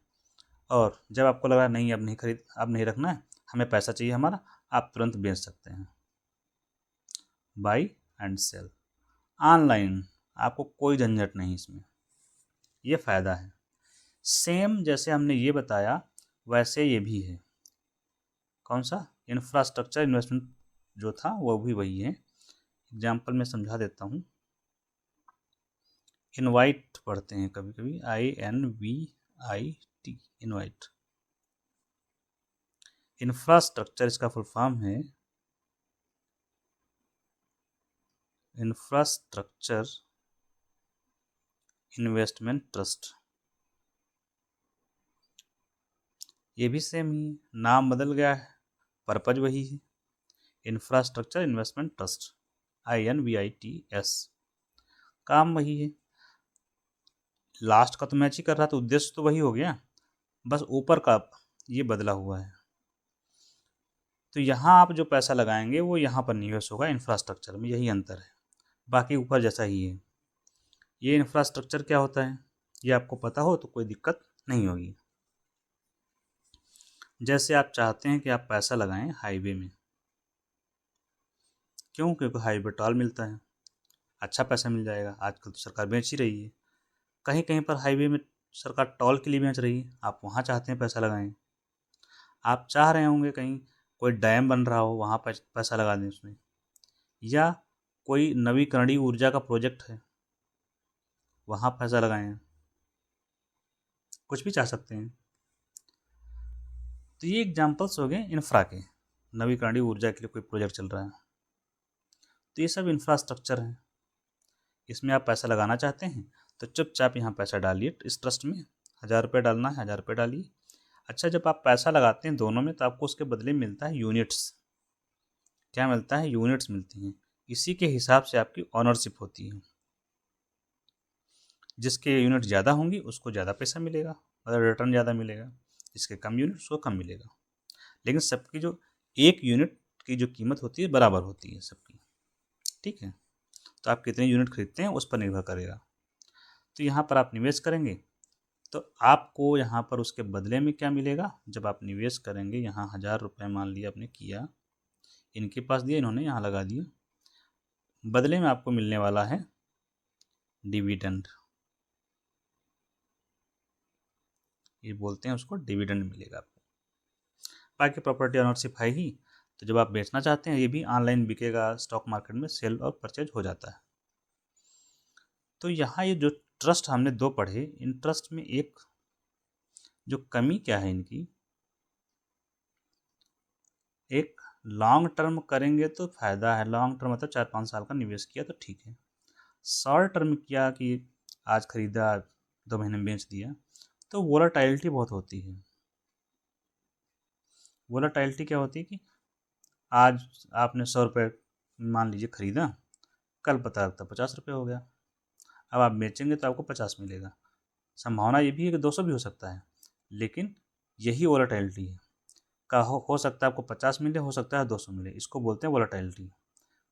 और जब आपको लगा नहीं अब नहीं रखना है, हमें पैसा चाहिए हमारा, आप तुरंत बेच सकते हैं। बाई एंड सेल ऑनलाइन, आपको कोई झंझट नहीं इसमें, ये फ़ायदा है। सेम जैसे हमने ये बताया वैसे ये भी है। कौन सा, इंफ्रास्ट्रक्चर इन्वेस्टमेंट जो था वो भी वही है। एग्जाम्पल में समझा देता हूँ। इनवाइट पढ़ते हैं कभी कभी, INVIT, इनवाइट। इंफ्रास्ट्रक्चर इसका फुल फॉर्म है इंफ्रास्ट्रक्चर इन्वेस्टमेंट ट्रस्ट। ये भी सेम ही है, नाम बदल गया है, पर्पज वही है, इंफ्रास्ट्रक्चर इन्वेस्टमेंट ट्रस्ट, INVITS। काम वही है, लास्ट का तो मैच ही कर रहा था, उद्देश्य तो वही हो गया, बस ऊपर का ये बदला हुआ है। तो यहाँ आप जो पैसा लगाएंगे वो यहाँ पर निवेश होगा इंफ्रास्ट्रक्चर में, यही अंतर है, बाकी ऊपर जैसा ही है। ये इंफ्रास्ट्रक्चर क्या होता है ये आपको पता हो तो कोई दिक्कत नहीं होगी। जैसे आप चाहते हैं कि आप पैसा लगाएं हाईवे में, क्यों, क्योंकि हाईवे टोल मिलता है, अच्छा पैसा मिल जाएगा। आजकल तो सरकार बेच ही रही है, कहीं कहीं पर हाईवे में सरकार टोल के लिए बेच रही है, आप वहाँ चाहते हैं पैसा लगाएं। आप चाह रहे होंगे कहीं कोई डैम बन रहा हो, वहाँ पैसा लगा दें उसमें, या कोई नवीकरणीय ऊर्जा का प्रोजेक्ट है वहाँ पैसा लगाएं, कुछ भी चाह सकते हैं। तो ये एग्जांपल्स हो गए इंफ्रा के, नवीकरणीय ऊर्जा के लिए कोई प्रोजेक्ट चल रहा है, तो ये सब इंफ्रास्ट्रक्चर है। इसमें आप पैसा लगाना चाहते हैं तो चुपचाप यहाँ पैसा डालिए, इस ट्रस्ट में 1000 रुपये डालना है, 1000 रुपये डालिए। अच्छा, जब आप पैसा लगाते हैं दोनों में तो आपको उसके बदले मिलता है यूनिट्स। क्या मिलता है, यूनिट्स मिलती हैं, इसी के हिसाब से आपकी ऑनरशिप होती है। जिसके यूनिट ज़्यादा होंगी उसको ज़्यादा पैसा मिलेगा, मतलब रिटर्न ज़्यादा मिलेगा, जिसके कम यूनिट उसको कम मिलेगा। लेकिन सबकी जो एक यूनिट की जो कीमत होती है बराबर होती है सबकी, ठीक है। तो आप कितने यूनिट खरीदते हैं उस पर निर्भर करेगा। तो यहाँ पर आप निवेश करेंगे तो आपको यहाँ पर उसके बदले में क्या मिलेगा, जब आप निवेश करेंगे यहाँ 1000 रुपये मान लिया आपने किया, इनके पास दिया, इन्होंने यहाँ लगा दिया। बदले में आपको मिलने वाला है डिविडेंड, ये बोलते हैं उसको, डिविडेंड मिलेगा आपको। बाकी प्रॉपर्टी ओनरशिप है ही, तो जब आप बेचना चाहते हैं ये भी ऑनलाइन बिकेगा, स्टॉक मार्केट में सेल और परचेज हो जाता है। तो यहाँ ये जो ट्रस्ट हमने दो पढ़े, इन ट्रस्ट में एक जो कमी क्या है इनकी, एक लॉन्ग टर्म करेंगे तो फायदा है, लॉन्ग टर्म मतलब 4-5 साल का निवेश किया तो ठीक है। शॉर्ट टर्म किया कि आज खरीदा 2 महीने में बेच दिया, तो वोलाटाइलिटी बहुत होती है। वोलाटाइलिटी क्या होती है कि आज आपने 100 रुपये मान लीजिए खरीदा, कल पता लगता 50 रुपये हो गया, अब आप बेचेंगे तो आपको 50 मिलेगा। संभावना ये भी है कि 200 भी हो सकता है, लेकिन यही वोलाटाइलिटी है का हो सकता है आपको 50 मिले, हो सकता है 200 मिले, इसको बोलते हैं वोलाटाइलिटी।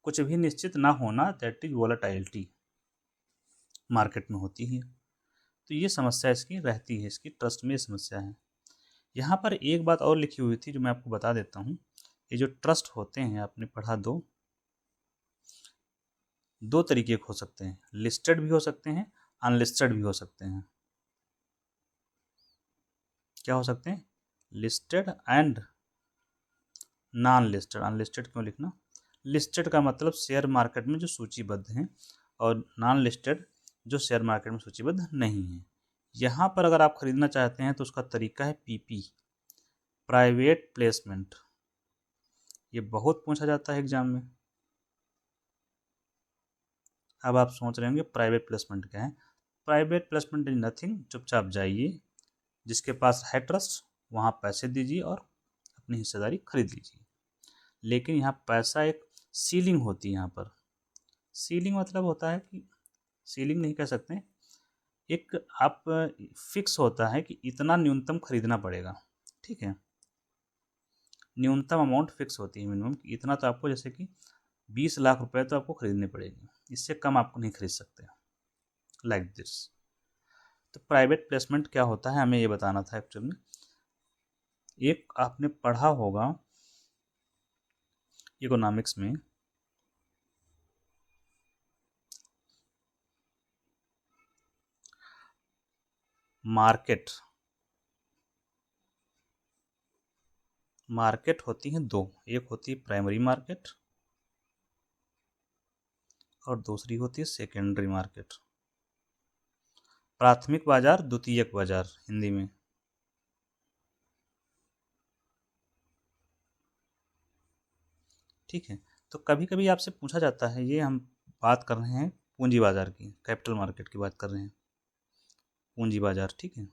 कुछ भी निश्चित ना होना, दैट इज वोलाटाइलिटी, मार्केट में होती है। तो ये समस्या इसकी रहती है, इसकी ट्रस्ट में समस्या है। यहाँ पर एक बात और लिखी हुई थी जो मैं आपको बता देता हूँ। ये जो ट्रस्ट होते हैं, आपने पढ़ा दो तरीके हो सकते हैं, लिस्टेड भी हो सकते हैं, अनलिस्टेड भी हो सकते हैं। क्या हो सकते हैं? Listed and non listed. Unlisted क्यों लिखना? लिस्टेड का मतलब शेयर मार्केट में जो सूचीबद्ध हैं, और नॉन लिस्टेड जो शेयर मार्केट में सूचीबद्ध नहीं है। यहाँ पर अगर आप खरीदना चाहते हैं तो उसका तरीका है पीपी, प्राइवेट प्लेसमेंट। ये बहुत पूछा जाता है एग्जाम में। अब आप सोच रहे होंगे प्राइवेट प्लेसमेंट क्या है? प्राइवेट प्लेसमेंट इज नथिंग, चुपचाप जाइए, जिसके पास है ट्रस्ट वहाँ पैसे दीजिए और अपनी हिस्सेदारी खरीद लीजिए। लेकिन यहाँ पैसा एक सीलिंग होती है। यहाँ पर सीलिंग मतलब होता है कि, सीलिंग नहीं कह सकते, एक आप फिक्स होता है कि इतना न्यूनतम खरीदना पड़ेगा, ठीक है। न्यूनतम अमाउंट फिक्स होती है, मिनिमम इतना तो आपको, जैसे कि 20 लाख रुपए तो आपको खरीदने पड़ेगी, इससे कम आपको नहीं खरीद सकते, लाइक दिस। तो प्राइवेट प्लेसमेंट क्या होता है हमें ये बताना था एक्चुअली में। एक आपने पढ़ा होगा इकोनॉमिक्स में, मार्केट मार्केट होती हैं दो, एक होती है प्राइमरी मार्केट और दूसरी होती है सेकेंडरी मार्केट। प्राथमिक बाजार, द्वितीयक बाजार हिंदी में। ठीक है, तो कभी कभी आपसे पूछा जाता है, ये हम बात कर रहे हैं पूंजी बाजार की, कैपिटल मार्केट की बात कर रहे हैं, पूंजी बाजार, ठीक है।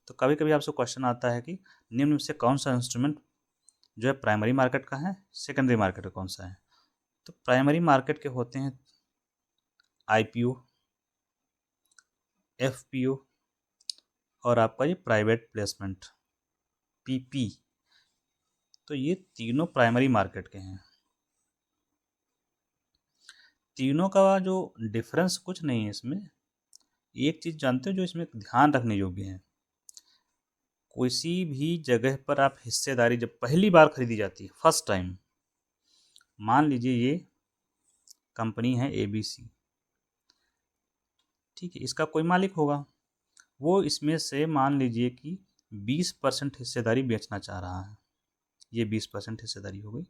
तो कभी कभी आपसे क्वेश्चन आता है कि निम्न में से कौन सा इंस्ट्रूमेंट जो है प्राइमरी मार्केट का है, सेकेंडरी मार्केट का कौन सा है? तो प्राइमरी मार्केट के होते हैं आईपीओ, एफपीओ और आपका ये प्राइवेट प्लेसमेंट, पीपी। तो ये तीनों प्राइमरी मार्केट के हैं। तीनों का जो डिफरेंस कुछ नहीं है इसमें। एक चीज़ जानते हो जो इसमें ध्यान रखने योग्य है, किसी भी जगह पर आप हिस्सेदारी जब पहली बार खरीदी जाती है, फर्स्ट टाइम, मान लीजिए ये कंपनी है एबीसी, ठीक है, इसका कोई मालिक होगा, वो इसमें से मान लीजिए कि 20% हिस्सेदारी बेचना चाह रहा है। ये 20% हिस्सेदारी हो गई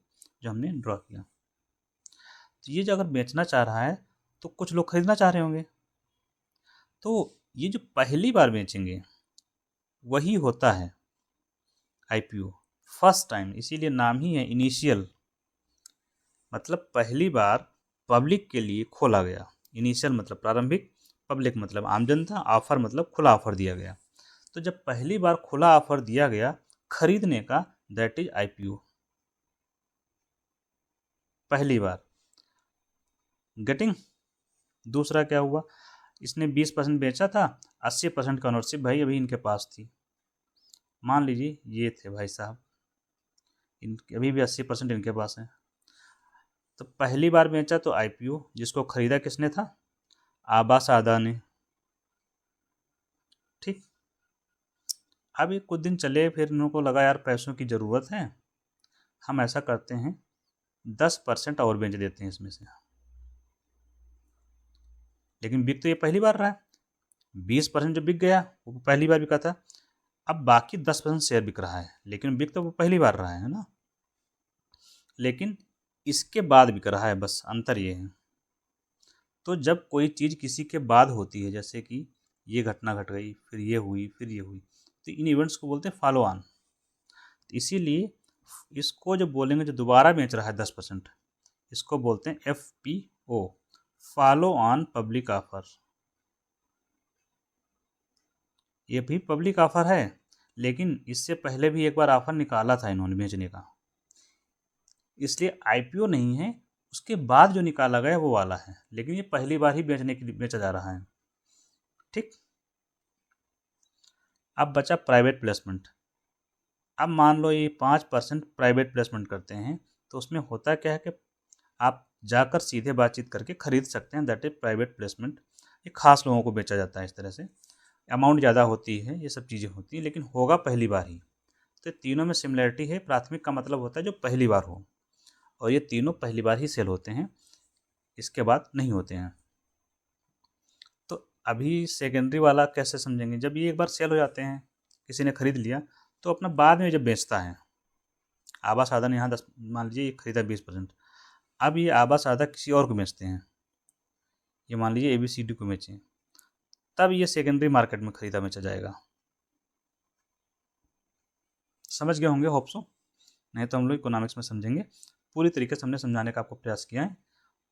जो हमने ड्रॉ किया। तो ये जो अगर बेचना चाह रहा है तो कुछ लोग खरीदना चाह रहे होंगे, तो ये जो पहली बार बेचेंगे वही होता है आईपीओ, फर्स्ट टाइम, इसीलिए नाम ही है इनिशियल, मतलब पहली बार पब्लिक के लिए खोला गया। इनिशियल मतलब प्रारंभिक, पब्लिक मतलब आम जनता, ऑफर मतलब खुला ऑफर दिया गया। तो जब पहली बार खुला ऑफर दिया गया खरीदने का, दैट इज आईपीओ, पहली बार। गेटिंग? दूसरा क्या हुआ, इसने 20% बेचा था, 80% का ओनरशिप भाई अभी इनके पास थी। मान लीजिए ये थे भाई साहब, इनके अभी भी 80% इनके पास है। तो पहली बार बेचा तो आईपीओ, जिसको खरीदा किसने था? आबास अदानी, ठीक। अब ये कुछ दिन चले, फिर इनको लगा यार पैसों की ज़रूरत है, हम ऐसा करते हैं 10% और बेच देते हैं इसमें से, लेकिन बिक तो ये पहली बार रहा है। 20% जो बिक गया वो पहली बार बिका था, अब बाकी 10% शेयर बिक रहा है, लेकिन बिक तो वो पहली बार रहा है ना, लेकिन इसके बाद बिक रहा है, बस अंतर ये है। तो जब कोई चीज़ किसी के बाद होती है, जैसे कि ये घटना घट गई, फिर ये हुई, फिर ये हुई, तो इन इवेंट्स को बोलते हैं फॉलो ऑन। इसीलिए इसको जो बोलेंगे, जो दोबारा बेच रहा है 10%, इसको बोलते हैं FPO, follow on public offer. ये भी पब्लिक ऑफर है, लेकिन इससे पहले भी एक बार ऑफर निकाला था इन्होंने बेचने का, इसलिए IPO नहीं है, उसके बाद जो निकाला गया वो वाला है, लेकिन ये पहली बार ही बेचने के लिए बेचा जा रहा है। ठीक, अब बचा प्राइवेट प्लेसमेंट। अब मान लो ये 5% प्राइवेट प्लेसमेंट करते हैं, तो उसमें होता क्या है कि आप जाकर सीधे बातचीत करके खरीद सकते हैं, दैट इज प्राइवेट प्लेसमेंट। ये खास लोगों को बेचा जाता है इस तरह से, अमाउंट ज़्यादा होती है, ये सब चीज़ें होती हैं, लेकिन होगा पहली बार ही। तो तीनों में सिमिलरिटी है। प्राथमिक का मतलब होता है जो पहली बार हो, और ये तीनों पहली बार ही सेल होते हैं, इसके बाद नहीं होते हैं। तो अभी सेकेंडरी वाला कैसे समझेंगे? जब ये एक बार सेल हो जाते हैं, किसी ने खरीद लिया, तो अपना बाद में जब बेचता है, आवास साधन यहाँ 10 मान लीजिए ये खरीदा 20%, अब ये आवास साधा किसी और को बेचते हैं, ये मान लीजिए ABCD को बेचें, तब ये सेकेंडरी मार्केट में खरीदा बेचा जाएगा। समझ गए होंगे होप सो, नहीं तो हम लोग इकोनॉमिक्स में समझेंगे। पूरी तरीके से हमने समझाने का आपको प्रयास किया है,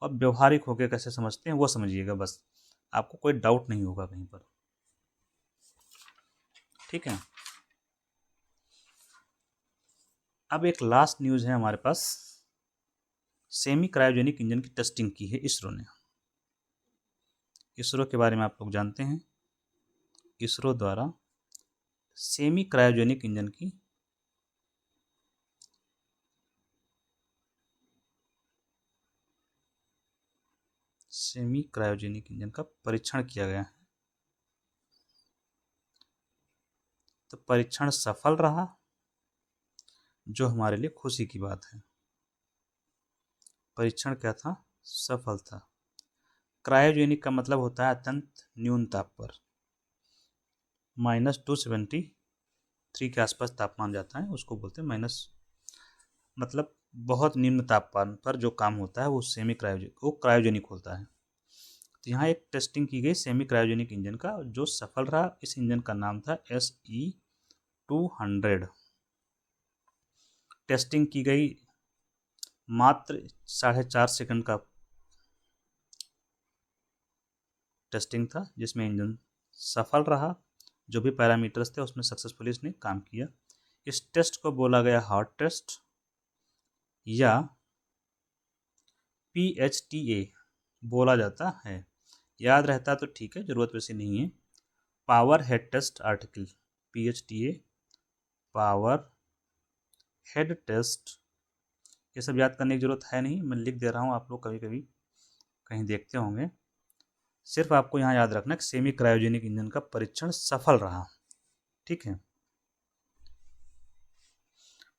और व्यवहारिक होकर कैसे समझते हैं वो समझिएगा, बस आपको कोई डाउट नहीं होगा कहीं पर। ठीक है, अब एक लास्ट न्यूज़ है हमारे पास। सेमी क्रायोजेनिक इंजन की टेस्टिंग की है इसरो ने। इसरो के बारे में आप लोग जानते हैं, इसरो द्वारा सेमी क्रायोजेनिक इंजन की सेमी क्रायोजेनिक इंजन का परीक्षण किया गया है। तो परीक्षण सफल रहा, जो हमारे लिए खुशी की बात है। परीक्षण क्या था? सफल था। क्रायोजेनिक का मतलब होता है अत्यंत न्यून ताप पर, -273 के आसपास तापमान जाता है, उसको बोलते हैं माइनस, मतलब बहुत निम्न तापमान पर जो काम होता है वो सेमी क्रायोजेनिक, वो क्रायोजेनिक होता है। तो यहाँ एक टेस्टिंग की गई सेमी क्रायोजेनिक इंजन का, जो सफल रहा। इस इंजन का नाम था SE200। टेस्टिंग की गई, मात्र 4.5 सेकंड का टेस्टिंग था, जिसमें इंजन सफल रहा। जो भी पैरामीटर्स थे उसमें सक्सेसफुली इसने काम किया। इस टेस्ट को बोला गया हार्ट टेस्ट या PHTA बोला जाता है। याद रहता तो ठीक है, जरूरत वैसे नहीं है। Power head test article, PHTA power head test, ये सब याद करने की जरूरत है नहीं, मैं लिख दे रहा हूँ, आप लोग कभी कभी कहीं देखते होंगे। सिर्फ आपको यहाँ याद रखना कि सेमी क्रायोजेनिक इंजन का परीक्षण सफल रहा। ठीक है,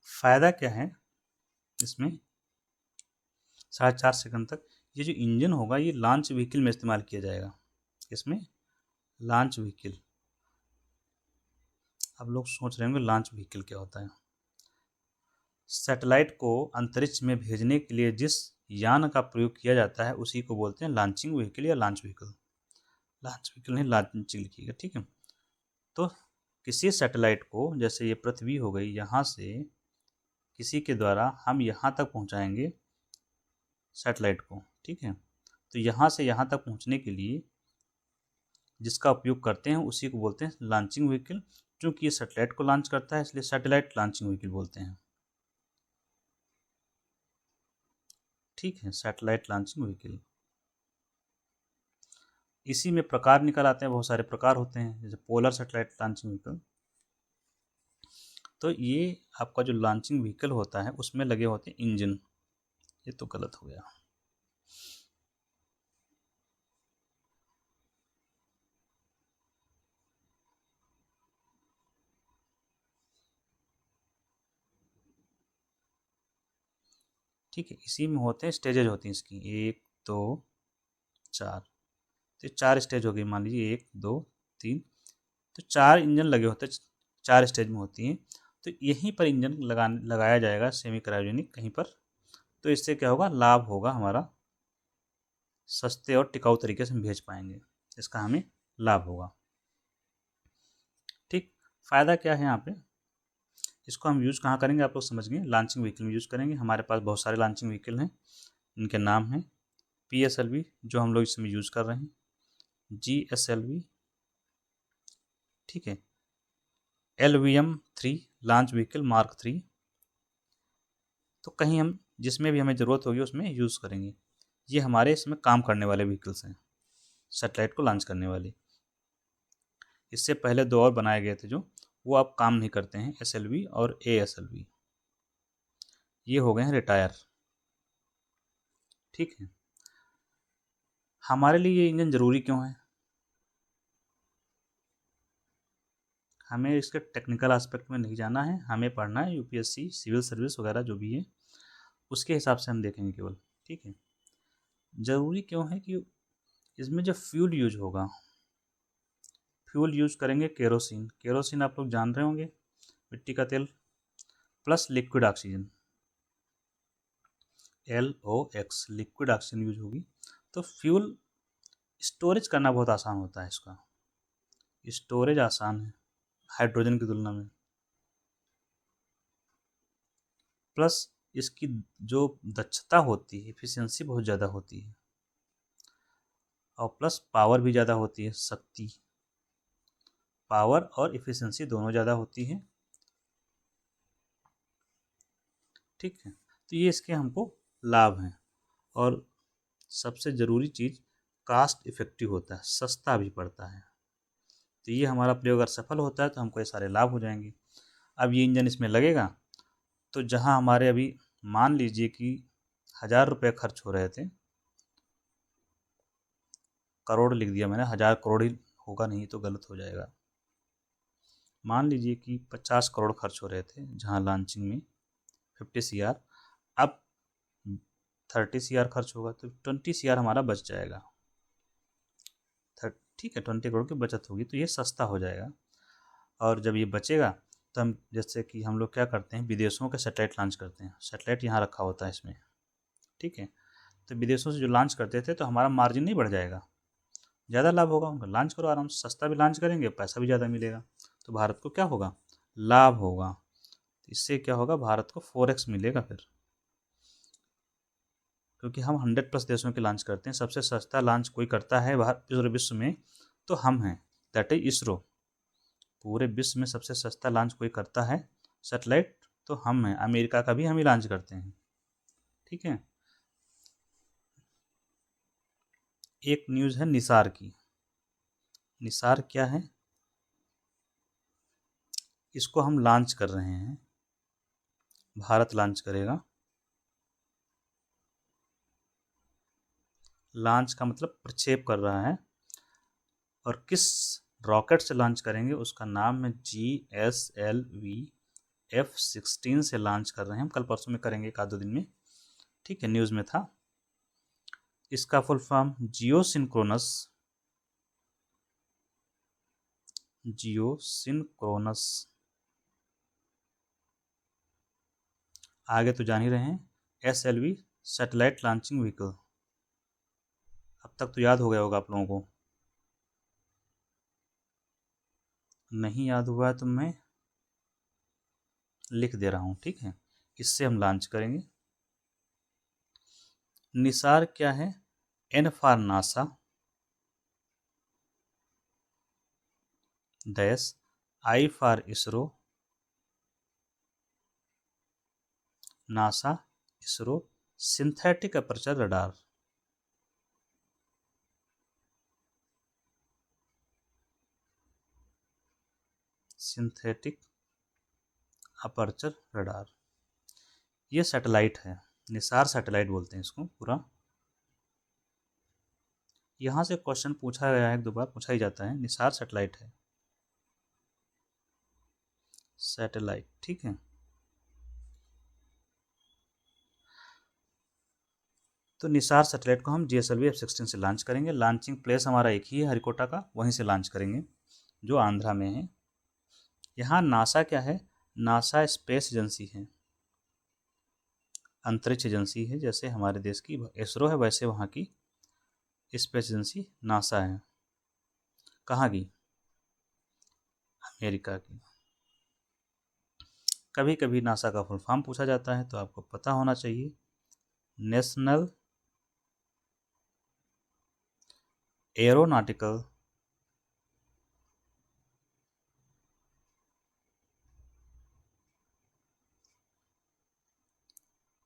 फायदा क्या है इसमें? 4.5 सेकंड तक ये जो इंजन होगा ये लॉन्च व्हीकल में इस्तेमाल किया जाएगा। इसमें लॉन्च व्हीकल, आप लोग सोच रहे होंगे लॉन्च व्हीकल क्या होता है। सैटेलाइट को अंतरिक्ष में भेजने के लिए जिस यान का प्रयोग किया जाता है उसी को बोलते हैं लॉन्चिंग व्हीकल या लॉन्च व्हीकल। लॉन्च व्हीकल नहीं, लॉन्चिंग लिखिएगा। ठीक है, तो किसी सैटेलाइट को, जैसे ये पृथ्वी हो गई, यहाँ से किसी के द्वारा हम यहाँ तक पहुँचाएंगे सैटेलाइट को। ठीक है, तो यहाँ से यहाँ तक पहुँचने के लिए जिसका उपयोग करते हैं उसी को बोलते हैं लॉन्चिंग व्हीकल। क्योंकि ये सैटेलाइट को लॉन्च करता है इसलिए सैटेलाइट लॉन्चिंग व्हीकल बोलते हैं। ठीक है, सैटेलाइट लॉन्चिंग व्हीकल। इसी में प्रकार निकल आते हैं, बहुत सारे प्रकार होते हैं, जैसे पोलर सैटेलाइट लॉन्चिंग व्हीकल। तो ये आपका जो लॉन्चिंग व्हीकल होता है उसमें लगे होते हैं इंजन। ये तो गलत हो गया। ठीक है, इसी में होते हैं स्टेजेज होती हैं इसकी, 1 2 4। तो 4 स्टेज हो गई, मान लीजिए 1 2 3। तो 4 इंजन लगे होते हैं, 4 स्टेज में होती हैं। तो यहीं पर इंजन लगाया जाएगा सेमी क्रायोजेनिक कहीं पर। तो इससे क्या होगा, लाभ होगा हमारा, सस्ते और टिकाऊ तरीके से हम भेज पाएंगे, इसका हमें लाभ होगा। ठीक, फ़ायदा क्या है यहाँ पे, इसको हम यूज़ कहाँ करेंगे आप लोग समझ गए, लॉन्चिंग व्हीकल में यूज़ करेंगे। हमारे पास बहुत सारे लॉन्चिंग व्हीकल हैं, इनके नाम हैं PSLV जो हम लोग इस समय यूज़ कर रहे हैं, GSLV, ठीक है, LVM-3 लॉन्च व्हीकल मार्क 3। तो कहीं हम जिसमें भी हमें ज़रूरत होगी उसमें यूज़ करेंगे। ये हमारे इसमें काम करने वाले व्हीकल्स हैं, सैटेलाइट को लॉन्च करने वाले। इससे पहले 2 और बनाए गए थे जो वो अब काम नहीं करते हैं, SLV और ASLV, ये हो गए हैं रिटायर। ठीक है, हमारे लिए ये इंजन ज़रूरी क्यों है, हमें इसके टेक्निकल एस्पेक्ट में नहीं जाना है, हमें पढ़ना है UPSC सिविल सर्विस वगैरह जो भी है उसके हिसाब से हम देखेंगे केवल। ठीक है, ज़रूरी क्यों है कि इसमें जो फ्यूल यूज होगा, फ्यूल यूज करेंगे केरोसिन। केरोसिन आप लोग जान रहे होंगे, मिट्टी का तेल plus liquid oxygen, LOX, liquid oxygen use होगी। तो फ्यूल स्टोरेज करना बहुत आसान होता है, इसका स्टोरेज आसान है हाइड्रोजन की तुलना में, प्लस इसकी जो दक्षता होती है, एफिशिएंसी बहुत ज़्यादा होती है, और प्लस पावर भी ज़्यादा होती है, शक्ति, पावर और एफिशिएंसी दोनों ज़्यादा होती है। ठीक है, तो ये इसके हमको लाभ हैं। और सबसे ज़रूरी चीज़, कास्ट इफ़ेक्टिव होता है, सस्ता भी पड़ता है। तो ये हमारा प्रयोग अगर सफल होता है तो हमको ये सारे लाभ हो जाएंगे। अब ये इंजन इसमें लगेगा तो जहाँ हमारे अभी मान लीजिए कि 1000 रुपये खर्च हो रहे थे, करोड़ लिख दिया मैंने, 1000 करोड़ ही होगा, नहीं तो गलत हो जाएगा। मान लीजिए कि 50 करोड़ खर्च हो रहे थे जहाँ लॉन्चिंग में 50 CR, अब 30 CR खर्च होगा तो 20 CR हमारा बच जाएगा। ठीक है, 20 करोड़ की बचत होगी तो ये सस्ता हो जाएगा। और जब ये बचेगा तो हम, जैसे कि हम लोग क्या करते हैं, विदेशों के सैटेलाइट लॉन्च करते हैं, सैटेलाइट यहाँ रखा होता है इसमें। ठीक है, तो विदेशों से जो लॉन्च करते थे तो हमारा मार्जिन नहीं बढ़ जाएगा, ज़्यादा लाभ होगा उनका, लॉन्च करो आराम से, सस्ता भी लॉन्च करेंगे, पैसा भी ज़्यादा मिलेगा, तो भारत को क्या होगा, लाभ होगा। इससे क्या होगा, भारत को 4x मिलेगा फिर, क्योंकि हम 100+ देशों के लॉन्च करते हैं। सबसे सस्ता लॉन्च कोई करता है पूरे विश्व में तो हम हैं, दैट इज इसरो। पूरे विश्व में सबसे सस्ता लॉन्च कोई करता है सैटेलाइट तो हम हैं, अमेरिका का भी हम ही लॉन्च करते हैं। ठीक है, एक न्यूज़ है निसार की। निसार क्या है, इसको हम लॉन्च कर रहे हैं, भारत लॉन्च करेगा। लॉन्च का मतलब प्रक्षेप कर रहा है, और किस रॉकेट से लॉन्च करेंगे उसका नाम है GSLV F-16 से लॉन्च कर रहे हैं हम, कल परसों में करेंगे, 1-2 दिन में। ठीक है, न्यूज़ में था। इसका फुल फॉर्म जियोसिंक्रोनस, आगे तो जान ही रहे हैं, SLV सैटेलाइट लॉन्चिंग व्हीकल। अब तक तो याद हो गया होगा आप लोगों को, नहीं याद हुआ है तो मैं लिख दे रहा हूँ। ठीक है, इससे हम लॉन्च करेंगे। निसार क्या है, N for NASA, dash, I for ISRO, NASA ISRO synthetic aperture radar, synthetic aperture radar, ये सैटेलाइट है, निसार सैटेलाइट बोलते हैं इसको पूरा। यहाँ से क्वेश्चन पूछा गया है, 1-2 बार पूछा ही जाता है, निसार सैटेलाइट है, सैटेलाइट। ठीक है, तो निसार सैटेलाइट को हम GSLV F-16 से लॉन्च करेंगे। लॉन्चिंग प्लेस हमारा एक ही है, हरिकोटा का, वहीं से लॉन्च करेंगे, जो आंध्रा में है। यहाँ नासा क्या है? नासा स्पेस एजेंसी है, अंतरिक्ष एजेंसी है। जैसे हमारे देश की इसरो है, वैसे वहाँ की स्पेस एजेंसी नासा है। कहाँ की? अमेरिका की। कभी कभी नासा का फुल फॉर्म पूछा जाता है, तो आपको पता होना चाहिए, national aeronautical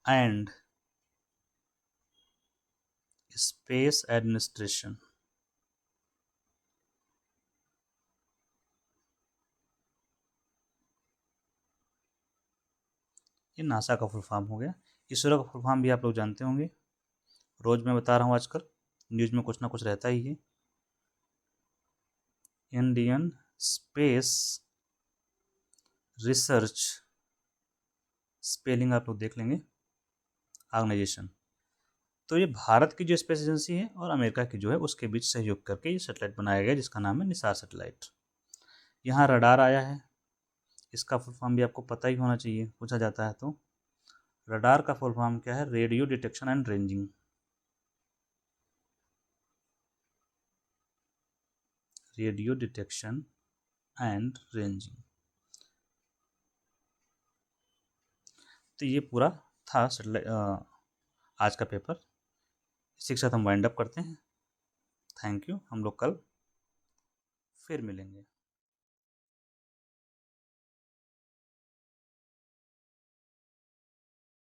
and space administration. ये नासा का फुल फॉर्म हो गया। इसरो का फुल फॉर्म भी आप लोग जानते होंगे, रोज मैं बता रहा हूँ, आजकल न्यूज में कुछ ना कुछ रहता ही है। इंडियन स्पेस रिसर्च, स्पेलिंग आप लोग देख लेंगे, ऑर्गेनाइजेशन। तो ये भारत की जो स्पेस एजेंसी है और अमेरिका की जो है, उसके बीच सहयोग करके ये सैटेलाइट बनाया गया, जिसका नाम है निसार सैटेलाइट। यहाँ रडार आया है, इसका फुल फॉर्म भी आपको पता ही होना चाहिए, पूछा जाता है तो। रडार का फुल फॉर्म क्या है? Radio detection and ranging. Radio detection and ranging. तो ये पूरा था आज का पेपर। इसी के साथ हम वाइंड अप करते हैं। Thank you. हम लोग कल फिर मिलेंगे।